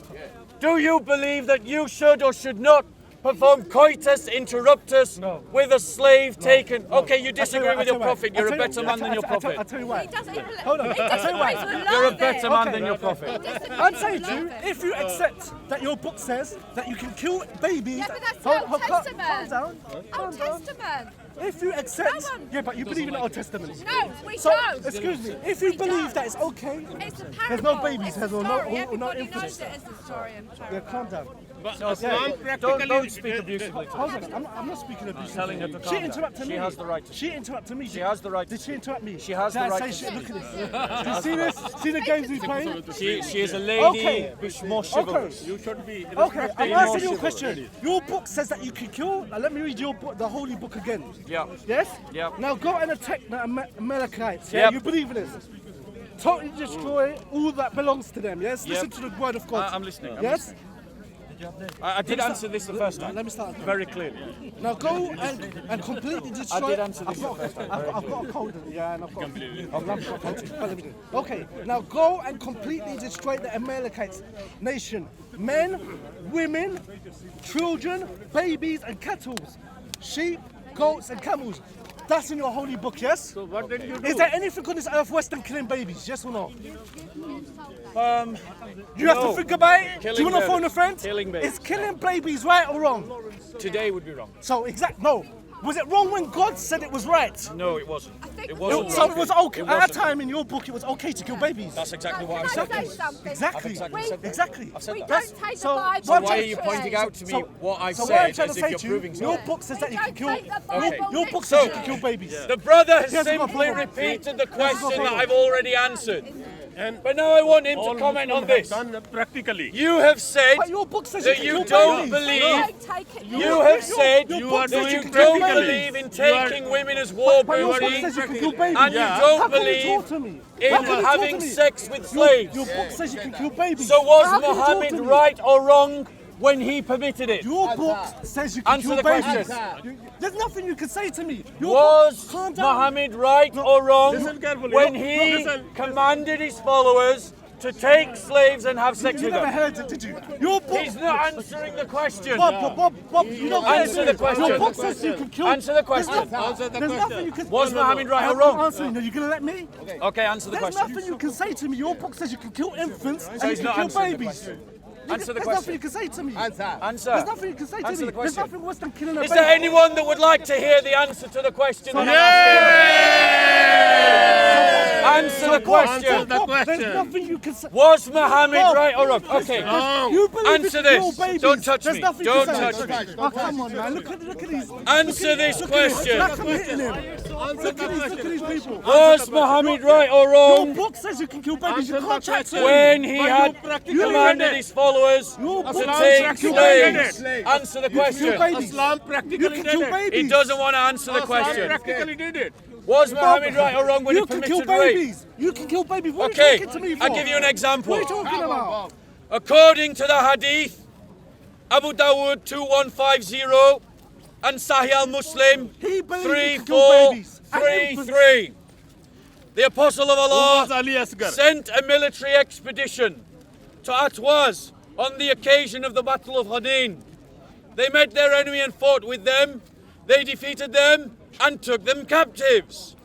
do you believe that you should or should not perform coitus interruptus with a slave taken? Okay, you disagree with your prophet. You're a better man than your prophet. I'll tell you why. Hold on. You're a better man than your prophet. I'm saying to you, if you accept that your book says that you can kill babies. Yeah, but that's the Old Testament. Calm down. Old Testament. If you accept, Come on. yeah, but you believe in the Old Testament. No, we So, don't. excuse me, if you We believe don't. that it's okay, It's a there's parable. no babies, It's a there's no, story. or not Everybody infants. knows it is a story and Yeah, parable. calm down. Don't speak abusively to her. Hold on, I'm not speaking abuse. telling her to calm She down. interrupted me. She has the right to. She interrupted me. She has the right to. Did she interrupt me? She has Did the I right say to shit? speak. Look at this. Do you see this? See the games we play? She is a lady, Okay. but more chivalrous. You should be. Okay, I'm asking you a More question. Your book says that you can kill. Now let me read your book, the holy book again. Yeah. Yes? Yeah. Now go and attack the Amalekites. Yeah? Yep. You believe in this? Totally destroy all that belongs to them. Yes? Yep. Listen to the word of God. I'm listening. Yes? I did answer this the first time. Let me start. Very clearly. Now go and completely destroy. I did answer this the first time. I've got a cold. Yeah, and I've got a cold. Okay, now go and completely destroy the Amalekites nation. Men, women, children, babies, and cattle. Sheep, goats, and camels. That's in your holy book, yes? So what did you do? Is there anything on this earth worse than killing babies? Yes or no? You have to no. think about it. Do you want to Killing phone a friend? Killing babies. Is killing babies right or wrong? Today would be wrong. So no. Was it wrong when God said it was right? No, it wasn't. think It we wasn't. need So it was okay. It At that wasn't. time in your book, it was okay to kill babies. That's exactly what I Can said. I say something? Exactly. exactly said that. Exactly. I've said We that. don't take So- the Bible. so Why are you literally. pointing out to me what I've So what I'm said trying to as if say you're to you, proving your something? book says that We you can don't kill. take the Bible Your book says literally. you can kill babies. The brother has Yes, simply no problem. repeated the no question that problem. I've already answered. And But now I want him all to comment on Muslims this. have done practically. You have said But your book says you that can you kill don't babies. believe. Don't take it. You have said your You book are says doing you can don't kill babies. believe in You are- taking women as war But your book booty, says you can kill babies. and you How don't can you believe talk to me? in How can you talk to having me? sex with slaves. Your book says you can kill babies. So was How can you talk to Muhammad me? right or wrong when he permitted it? Your book says you can Answer kill the babies. question. There's nothing you can say to me. Your Was book, calm down. Muhammad right or wrong listen carefully. when No, he listen. commanded his followers to take slaves and have sex You with never them? heard it, did you? Your book. He's not answering the question. Bob, you don't Answer get the it. question. Your book says you can kill. Answer the question. There's nothing you can. Was Muhammad right or I'm wrong? answering. Are you gonna let me? Okay, answer the There's question. nothing you can say to me. Your book says you can kill infants and you he's can not kill answering the babies. question. Answer the There's question. nothing you can say to me. Answer. There's nothing you can say to Answer me. the There's question. nothing worse than killing a Is baby. there anyone that would like to hear the answer to the question? that I'm asking? Answer the question. the question. There's nothing you can say. Was Muhammad right or wrong? Okay. You believe Answer you can kill this. babies. Don't touch There's me. nothing Don't you can say. touch me. Oh, come on, man. Look at these. Answer this Look at question. I'm hitting him. Look at these people. Was Muhammad right or Your wrong book says you can kill babies. You Answer can't the chat to question. me. when he But had you practically commanded did it. his followers Your to book take practically slaves? did it. Answer the kill question. babies. Islam You practically can did kill it. babies. He doesn't want to answer the Islam question. practically did it. Was Muhammad right or wrong when You he can kill permitted rape? babies. You can kill babies. What are Okay, you talking to me for? I'll give you an example. What are you talking about? According to the hadith, Abu Dawud 2150 and Sahih al-Muslim He believes you can kill babies. And 3433. The Apostle of Allah Was Ali Asgar. sent a military expedition to Atwaz on the occasion of the Battle of Hunain. They met their enemy and fought with them. They defeated them and took them captives.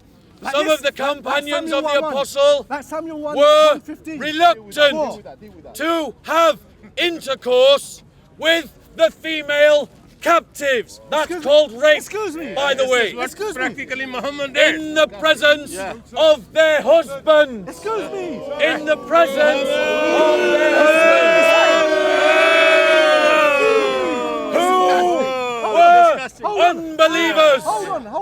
Like Some this, of the like companions Samuel of the 1:1. Apostle Like Samuel 1, were 1:15. reluctant to have intercourse with the female captives. That's Excuse me. called rape, Excuse me. by the way, Excuse me. Practically Muhammad did. in the presence of their husbands. Excuse me. In the presence of their husbands. Who were unbelievers. Hold on.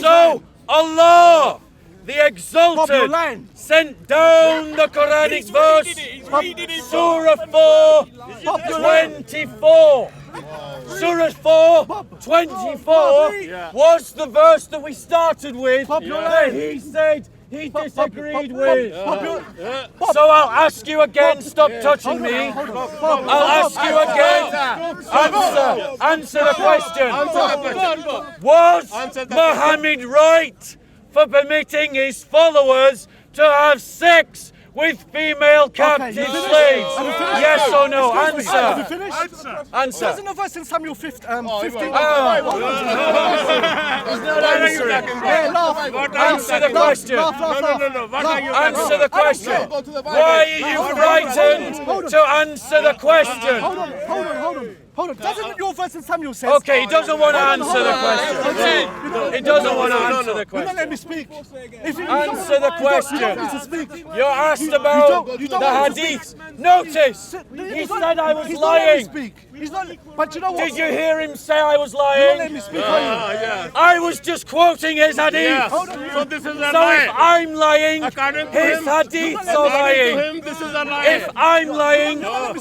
So Allah the exalted line. sent down the Quranic verse, Surah 4, 24. Surah 4, 24 was the verse that we started with that he said he disagreed with. So I'll ask you again, stop touching me. I'll ask you again, answer the question. Was Muhammad right for permitting his followers to have sex with female captive slaves? Yes or no? Have you Answer. finished? Answer. Doesn't the verse in Samuel 15? Answer the question. Answer the question. Why are you frightened to answer the question? Hold on. Doesn't your verse in Samuel say? Okay, he doesn't want to answer the question. He doesn't want to answer the You don't question. let me speak. Answer the question. You don't need to speak. You're asked about the hadith. Notice, he said I was He's not letting me lying. speak. He's not. But you know what? Did you hear him say I was You don't let lying? me speak. Are you? I was just quoting his hadith. So this is a So if lie. I'm lying, According to his him- hadiths are According to lying. him, this is a lie. If I'm lying,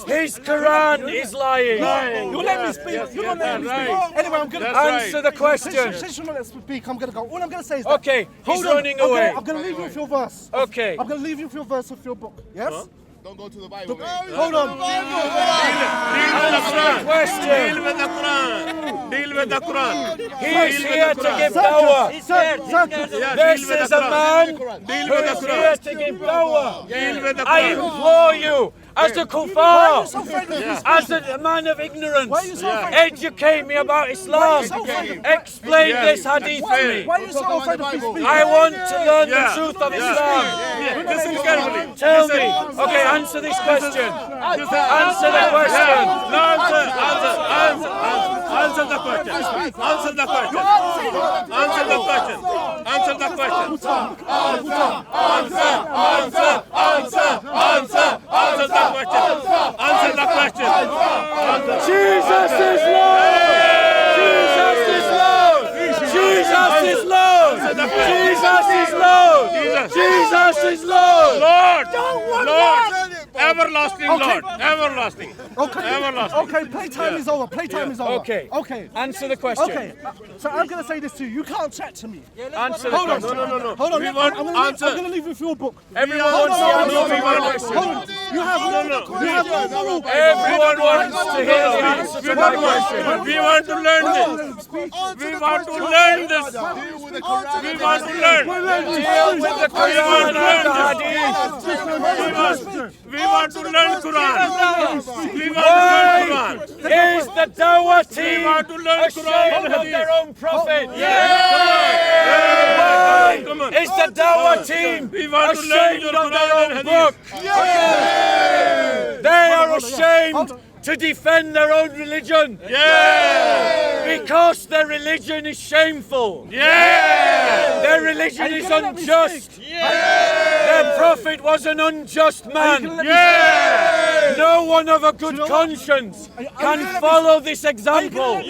his Quran is lying. You let me speak. You don't let me speak. Anyway, I'm gonna Answer the question. Since you don't let me speak, I'm gonna go. All I'm gonna say is that. Okay, he's Hold on, running okay, away. I'm gonna leave you with your verse. Okay. I'm gonna leave you with your verse of your book. Yes. Don't go to the Bible. Hold on. Deal with the Quran. Question. Deal with the Quran. Deal with the Quran. He's here to give dawah. This is a man who is here to give dawah. Deal with the I Quran. implore you, as a kuffar, as a man of ignorance, educate me about Islam. Explain this hadith to me. Why are you so afraid of me speaking? I want to learn the truth of Islam. Listen carefully. Tell me. Okay, answer this question. Answer the question. No, answer the question. Answer the question. Answer the question. Answer the question. Answer the question. Answer the question. Jesus is Lord! Jesus is Lord! Jesus is Lord! Jesus is Lord! Jesus is Lord! Lord, everlasting Lord, everlasting, everlasting. Okay, playtime is over. Playtime is over. Okay. Okay. Answer the question. Okay. So I'm gonna say this to you. You can't chat to me. Answer the Hold on. question. No. Hold on. We I'm want gonna answer. leave you with your book. Everyone Hold wants on, to hold answer on, the hold on. question. Hold on. You have no moral. Everyone wants to hear the answer to my question. We want to learn this. We want to learn this. We want to learn. Deal with the Quran and the hadith. We want to learn Quran. We want to learn Why Quran. is the dawah team want to learn Quran ashamed and of their hadith. own prophet? Come on. Is the dawah team We want to learn ashamed your of their Quran own and book? They are ashamed to defend their own religion because their religion is shameful. Their religion is unjust. Their prophet was an unjust man. No one of a good conscience can follow this example.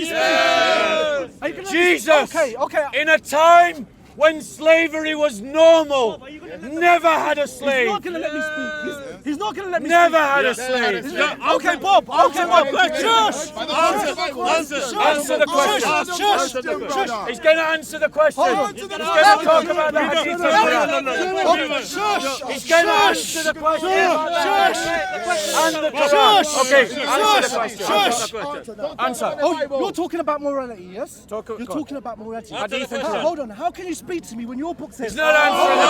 Jesus, in a time when slavery was normal, never had a slave. He's not gonna let me speak. He's not gonna let me Never speak. had a slave. Okay, Bob. Okay, Bob. Shush. Answer the question. Shush. He's going to answer the question. He's going to talk about the hadith. He's going to answer the question. And the Quran. Okay, answer the question. Answer. Oh, you're talking about morality, yes? Talk- You're go on. talking about morality. Hadith and How- Quran. Hold on. How can you speak to me when your book says? He's not answering the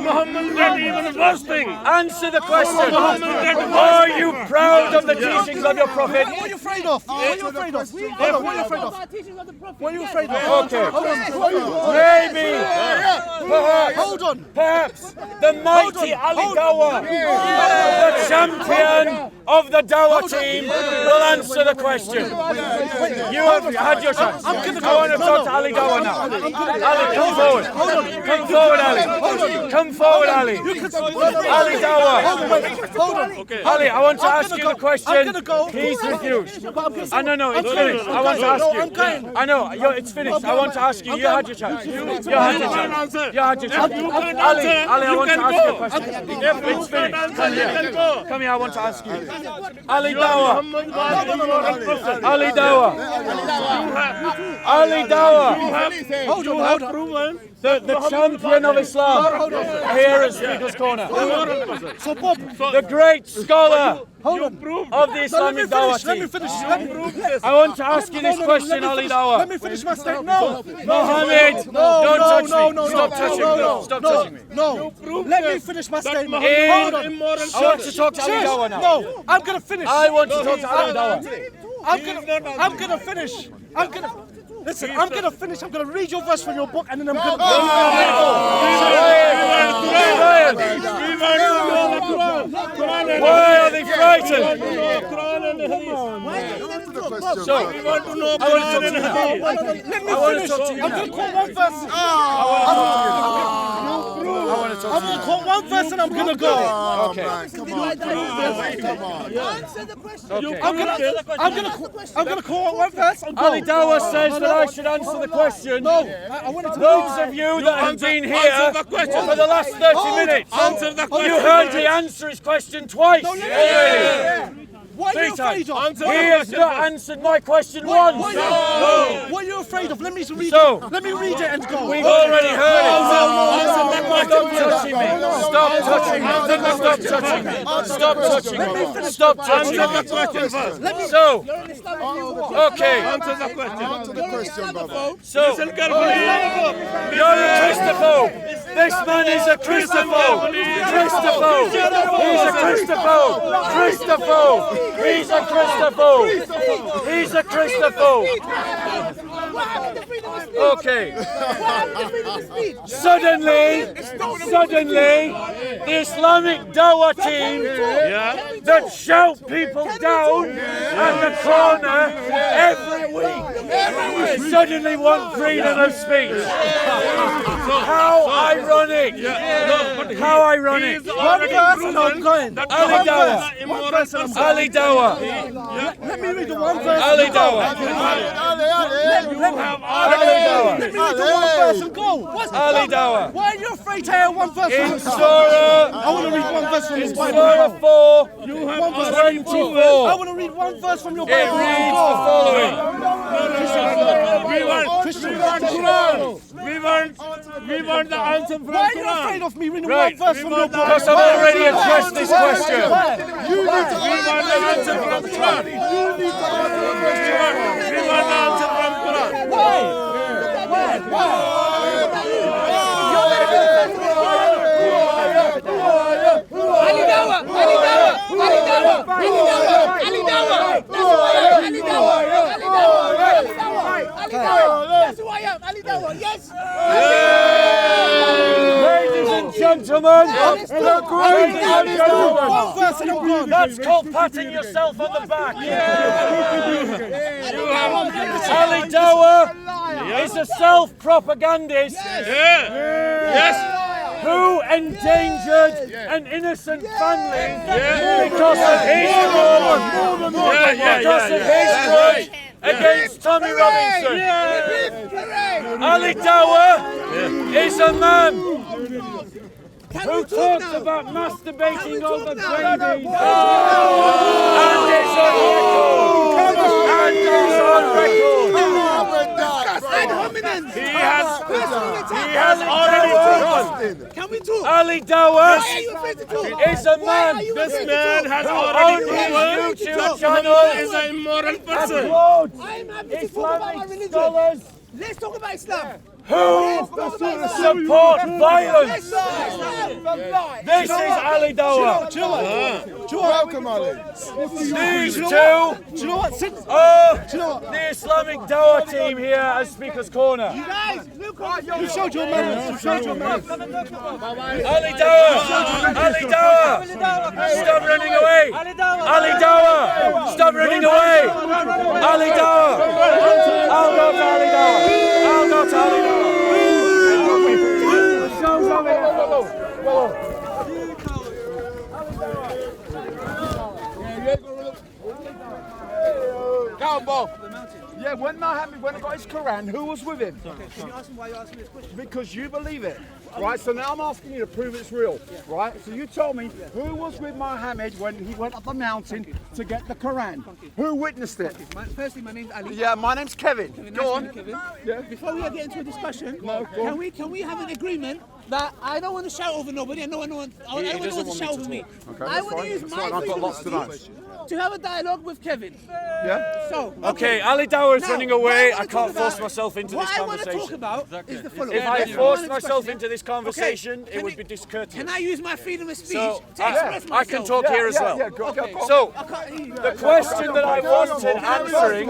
Muhammad did even worse thing. Answer the question. Are you proud of the teachings of your prophet? What are you afraid of? What are you afraid of? Hold on. What are you afraid of? What are you afraid of? Okay. Hold on. Maybe. Perhaps. Hold on. Perhaps the mighty Ali Dawah, the champion of the Dawah team will answer the question. You have had your chance. I want to talk to Ali Dawah now. Ali, come forward. Come forward, Ali. Come forward, Ali. Ali Dawah. Ali, I want to ask you the question. He's refused. No, it's finished. I want to ask you. I know, it's finished. I want to ask you. You had your chance. You had your chance. You had your chance. Ali, I want to ask you a question. It's finished. Come here, I want to ask you. Ali Dawah. Ali Dawah. Ali Dawah. Hold on. The champion of Islam here at Speaker's Corner. So Bob, The great scholar of the Islamic Dawah team. let me finish. I want to ask you this question, Ali Dawah. Let me finish my statement. No. Mohammed, don't touch me. Stop touching me. Stop touching me. No. Let me finish my statement. Hold on. I want to talk to Ali Dawah now. No, I'm gonna finish. I want to talk to Ali Dawah. I'm gonna finish. Listen, I'm gonna finish. I'm gonna read your verse from your book, and then I'm gonna. Why are they frightened? So, We want to know. Let me finish. I'm gonna quote one verse. I'm gonna quote one verse, and I'm gonna go. Okay. Answer the question. I'm gonna quote one verse and go. Ali Dawah says that I should answer the question. No, I wanted to. Those of you that have been here for the last 30 minutes, Answer the question. you heard me answer his question twice already. What are you 3 afraid times. of? He has not answered my question once. What are you afraid of? Let me read So, it. Let me read it and go. We've already heard it. Stop touching me. Stop touching me. Stop touching me. Stop touching me. Stop touching me. So, okay. Answer the question. Answer the question, brother. So, Listen carefully. you're a Christopher. This man is a Christopher. Christopher. He's a Christopher. Christopher. He's a Christopher. He's a Christopher. Okay. Suddenly, the Islamic Dawah team that shout people down at the corner every week suddenly want freedom of speech. How ironic! How ironic! One verse and I'm going. Ali Dawah. Ali Dawah. Let me read the one verse. Ali Dawah. Let me read the one verse and go. Ali Dawah. Why are you afraid to hear one verse? In Surah, I want to read one verse from in the Surah Bible. 4, One verse. 24. I want to read one verse from your It Bible. reads the following. We want the answer from Why are you afraid of me reading Right. one verse from your book? Because I've already addressed this question. We want the answer from Quran. We want the answer from Quran. Ladies and gentlemen, One verse and I'm gone. that's called patting yourself on the back. Ali Dawah is a self-propagandist who endangered an innocent family because of his grudge against Tommy Robinson. Ali Dawah is a man who talks about masturbating over babies and is on record. He has already Can we talk? Ali Dawah Why are you afraid to talk? is a man This man has on already his proven YouTube he channel is an immoral person. applauds I'm happy to talk about my Islamic religion. scholars Let's talk about Islam. who support violence. This is Ali Dawah. Welcome, Ali. These two Do you know what? Since are the Islamic Dawah team here at Speaker's Corner. Guys, look what you showed your manners. You showed your manners. Ali Dawah! Ali Dawah! Stop running away! Ali Dawah! Stop running away! Ali Dawah! I'll go to Ali Dawah! I'll go to Ali Go on, Bob. Yeah, when Muhammad went and got his Quran, who was with him? Can you ask me why you're asking me this question? Because you believe it. Right, so now I'm asking you to prove it's real. Right, so you tell me who was with Muhammad when he went up the mountain to get the Quran? Who witnessed it? Firstly, my name's Ali. Yeah, my name's Kevin. Go on. Kevin. Yeah. Before we get into a discussion, No, go on. can we have an agreement that I don't want to shout over nobody and no one wants to shout over me. I want to use my freedom of speech to have a dialogue with Kevin. Yeah. So Okay, Ali Dawah is Now, running what away. I I wanna can't talk force about- myself into this what I want to conversation. talk about is the following. If I That's forced one myself discussion. into this conversation, Okay, it can would you- be discourteous. Can I use my freedom of speech So, to express myself? I can talk here as well. Okay. So, I can't hear you. the question that I wanted answering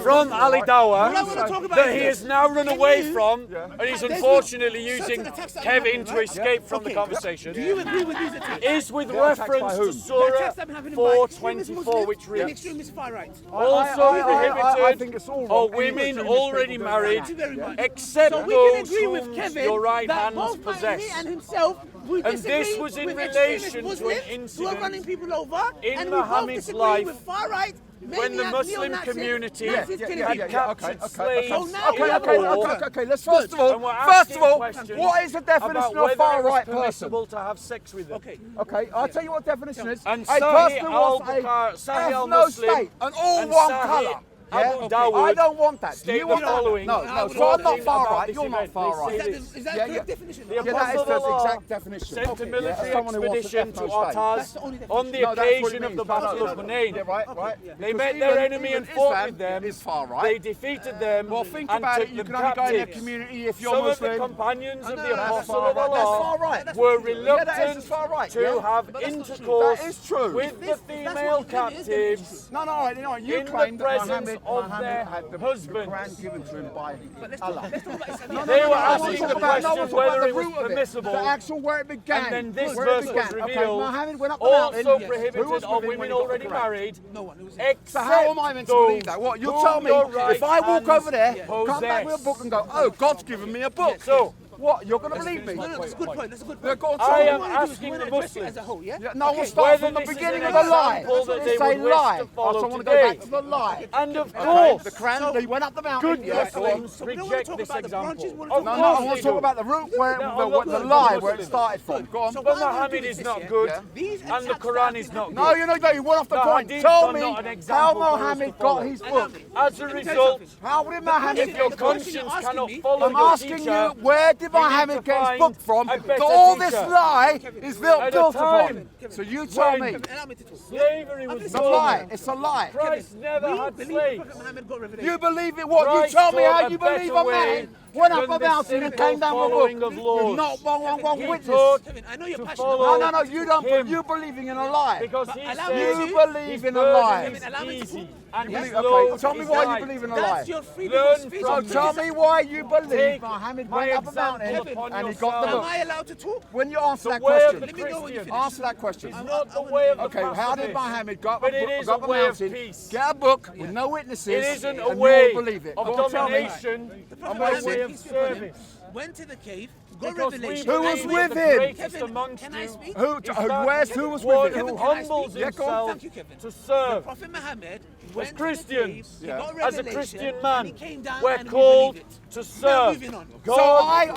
from Ali Dawah What I want to talk about that is he this. has now run away you- from, and he's There's unfortunately no- using certain attacks that Kevin happen, to right? escape from the Okay. conversation, Do you agree with these attacks? is with attacks reference by to whom? Surah Attacks that happen by extremist 424, Muslims which and reads, extremist far right. also I think it's all prohibited wrong. are women already married, Thank you very much. except So we can those agree with whom Kevin your right that hands both possess. me and himself we And disagree this was in with relation extremist to an Muslims who are incident running people over, in and we both Muhammad's disagree life with far right. when the Muslim community had had captured slaves So now in we have war. Okay, let's first of And we're all, asking questions what is the about definition of whether far it was right person? permissible to have sex with them. Okay. Okay, I'll tell you what definition is. And a Sahih person was al-Bukhari, Sahih a al-Muslim, ethno-state, and all and one Sahih colour. Abu I Dawud don't want that. Do state you the want that? following. No, so I'm not far right. You're not far right. Is that a correct definition? The Yeah, that is Apostle the of Allah exact definition. sent a Okay, military someone who wants an expedition to ethno-state. Ataz on the No, that's what it occasion of means. the Battle of Hunain. Yeah, right. They Because met their even- enemy even and fought Islam with them. is far right. They defeated them Well, think and about took it. You them can only go in a captives. community if you're Some of Muslim. the companions of the That's Apostle far of right. That's far Allah right. were Yeah, that reluctant is far right. to Yeah. have But that's not true. intercourse That is true. with the That's female what it is, then it's captives No, you in claim the that presence Muhammad of their had the husbands. Quran given to him by Allah. Let's talk about Islam. They were I want asking to the talk about- question I want to talk whether about it was the root of permissible, the actual where it began. and then this Where it verse was began. Okay, revealed, Muhammad went up the also mountain. Who prohibited was of with him when women he got the already Quran? married, No one. It was except So how am I meant to believe that? What, you tell me, if I walk over there, come back with a book and go, oh, God's given me a book. So, what, you're going to believe me? No, that's a good point. That's a good Yeah, point. go on, I tell me. am What we wanna do is asking we the wanna address it Muslims as a whole, yeah? Yeah, no, we'll Okay. start whether from the this is beginning an of the lie. example that they Say would wish lie. to follow I want to go today. back to the lie. And of Okay, course, the Quran, they went up the mountain. good Yes, Muslims So we don't wanna reject talk this about the branches, example. we wanna Of talk No, about no, I course want they to talk do. about the root where No, the look, lie, look, where it look. started from. Go on. So But what I wanna Muhammad do is this, not yeah? good, These and the attacks Quran that is have not been No, you went off the The point. hadiths Tell are me not an how example for us to Muhammad follow. got his book. As a result, How did Muhammad if your the question conscience you're asking cannot me- follow I'm your asking teacher, you, where did you need Muhammad to get his find book from a that better all this teacher. lie is built At a time upon? So you tell me. Allow me to talk. slavery was It's a lie. normal. It's a lie. Christ never We had believe slaves. Prophet Muhammad got revelation. You believe it? What? Christ You tell me taught how a you believe better a man way went up than a the mountain and simple came down with a following book of laws. with not one He witness. taught Kevin, I know you're to passionate follow about No, you don't. him. You believing in a lie. Because he allow said me You to- believe his in a burden lie. is Allow me to easy talk. and his Okay, load tell me is why light. you believe in a lie. That's your freedom Learn of speech. from So tell me why you believe Take Muhammad my went up a example mountain upon and he got the yourself. Am book. I allowed to talk? When you answer that way of question, the Let me know when you Christian. finish. answer that question. It's not the way of the Okay, how did pacifist, Muhammad go up but it is go up a way of mountain, peace. get a book with no witnesses, It isn't a and way you all believe it? of Go on, tell me. domination, Prophet but a way Muhammad, of peace be upon him, service. went to the cave, got Because we revelation. Who was believe with that the him? greatest Kevin, amongst can I you speak? Who? is that Where's who was one with him? who Kevin, can I humbles speak? himself Thank you, Kevin. to The serve. Prophet Muhammad went to the Christians, cave, he got As a revelation, Christian and man, he came down we're and we called believe it. to Now, serve moving on. God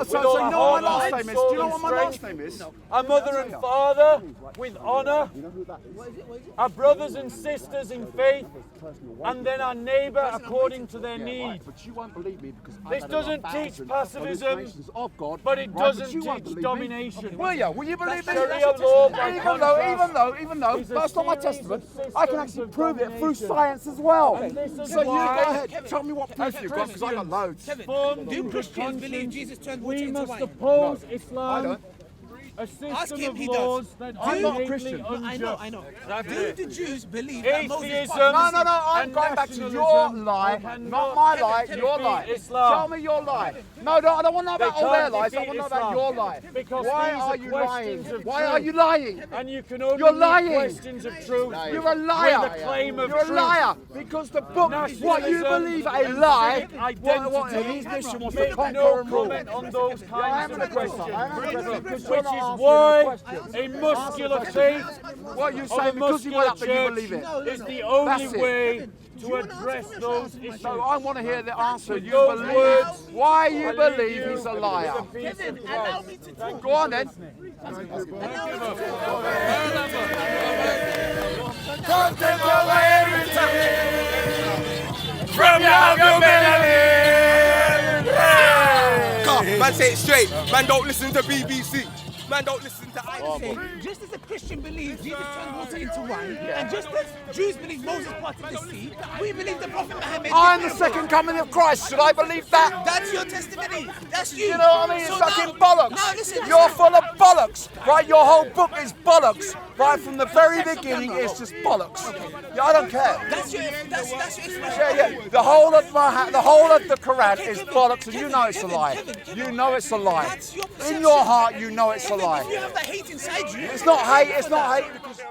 So with all you our know what my heart, last mind, name is? soul, Do you know and what my last strength. name is? Our mother and father with honor, our brothers and sisters in faith, and then our neighbour according to their need. But you won't believe me because This doesn't teach pacifism, illustrations of God, but it right? doesn't you won't teach believe me. domination. Will you? Will you believe me? Sharia law, by Even though, is a based on my series testament, of I can actually systems of prove it through domination. science as well. And this is So you go why- ahead, tell me what proof you've got because I got loads. Kevin, Formed do in Christians good believe conscience, Jesus turned we water into must wine? oppose I Islam don't. a system Ask him, of he laws does. that I'm not a innately Christian. I know. unjust. Do the Jews believe that Moses Atheism. passed? No, I'm And going back to your nationalism lie, cannot not my lie, defeat your lie. Islam. Show me your lie. No, I don't want to know They about all their can't lies, I defeat want to know about Islam. your lie. Because Why these are are you lying? questions of Why truth. are you lying? And you can only You're meet lying. questions of truth. You're a liar. With a claim of You're a truth. liar because the book, what you Nationalism believe a and lie, civic identity what his mission was to make conquer no and rule. comment on those I am kinds an of aggressor. questions. I am an aggressor because Which you're is not answering why the question. a muscular faith What you of say a because you went muscular up and you church believe it. is the only That's it. way to address those issues. So I want to hear the answer. You Those believe words why you will believe leave he's a you liar. with the peace of Christ. Go on then. From your man, say it straight. Man, don't listen to BBC. Man, don't listen to ICE. Just as a Christian believes Jesus turned water into wine, and just as Jews believe Moses parted the sea, we believe the Prophet Muhammad. I'm the second coming of Christ. Should I believe that? That's your testimony. That's you. You know what I mean? It's So fucking now- bollocks. No, listen. You're full of bollocks. Right? Your whole book is bollocks. Right from the very beginning, it's just bollocks. Yeah, I don't care. That's your expression. Yeah. The whole of the Quran is bollocks, and you know it's a lie. You know it's a lie. That's your In perception. your heart, you know it's a Kevin, lie. if you have that hate inside you, It's not hate. It's not hate because.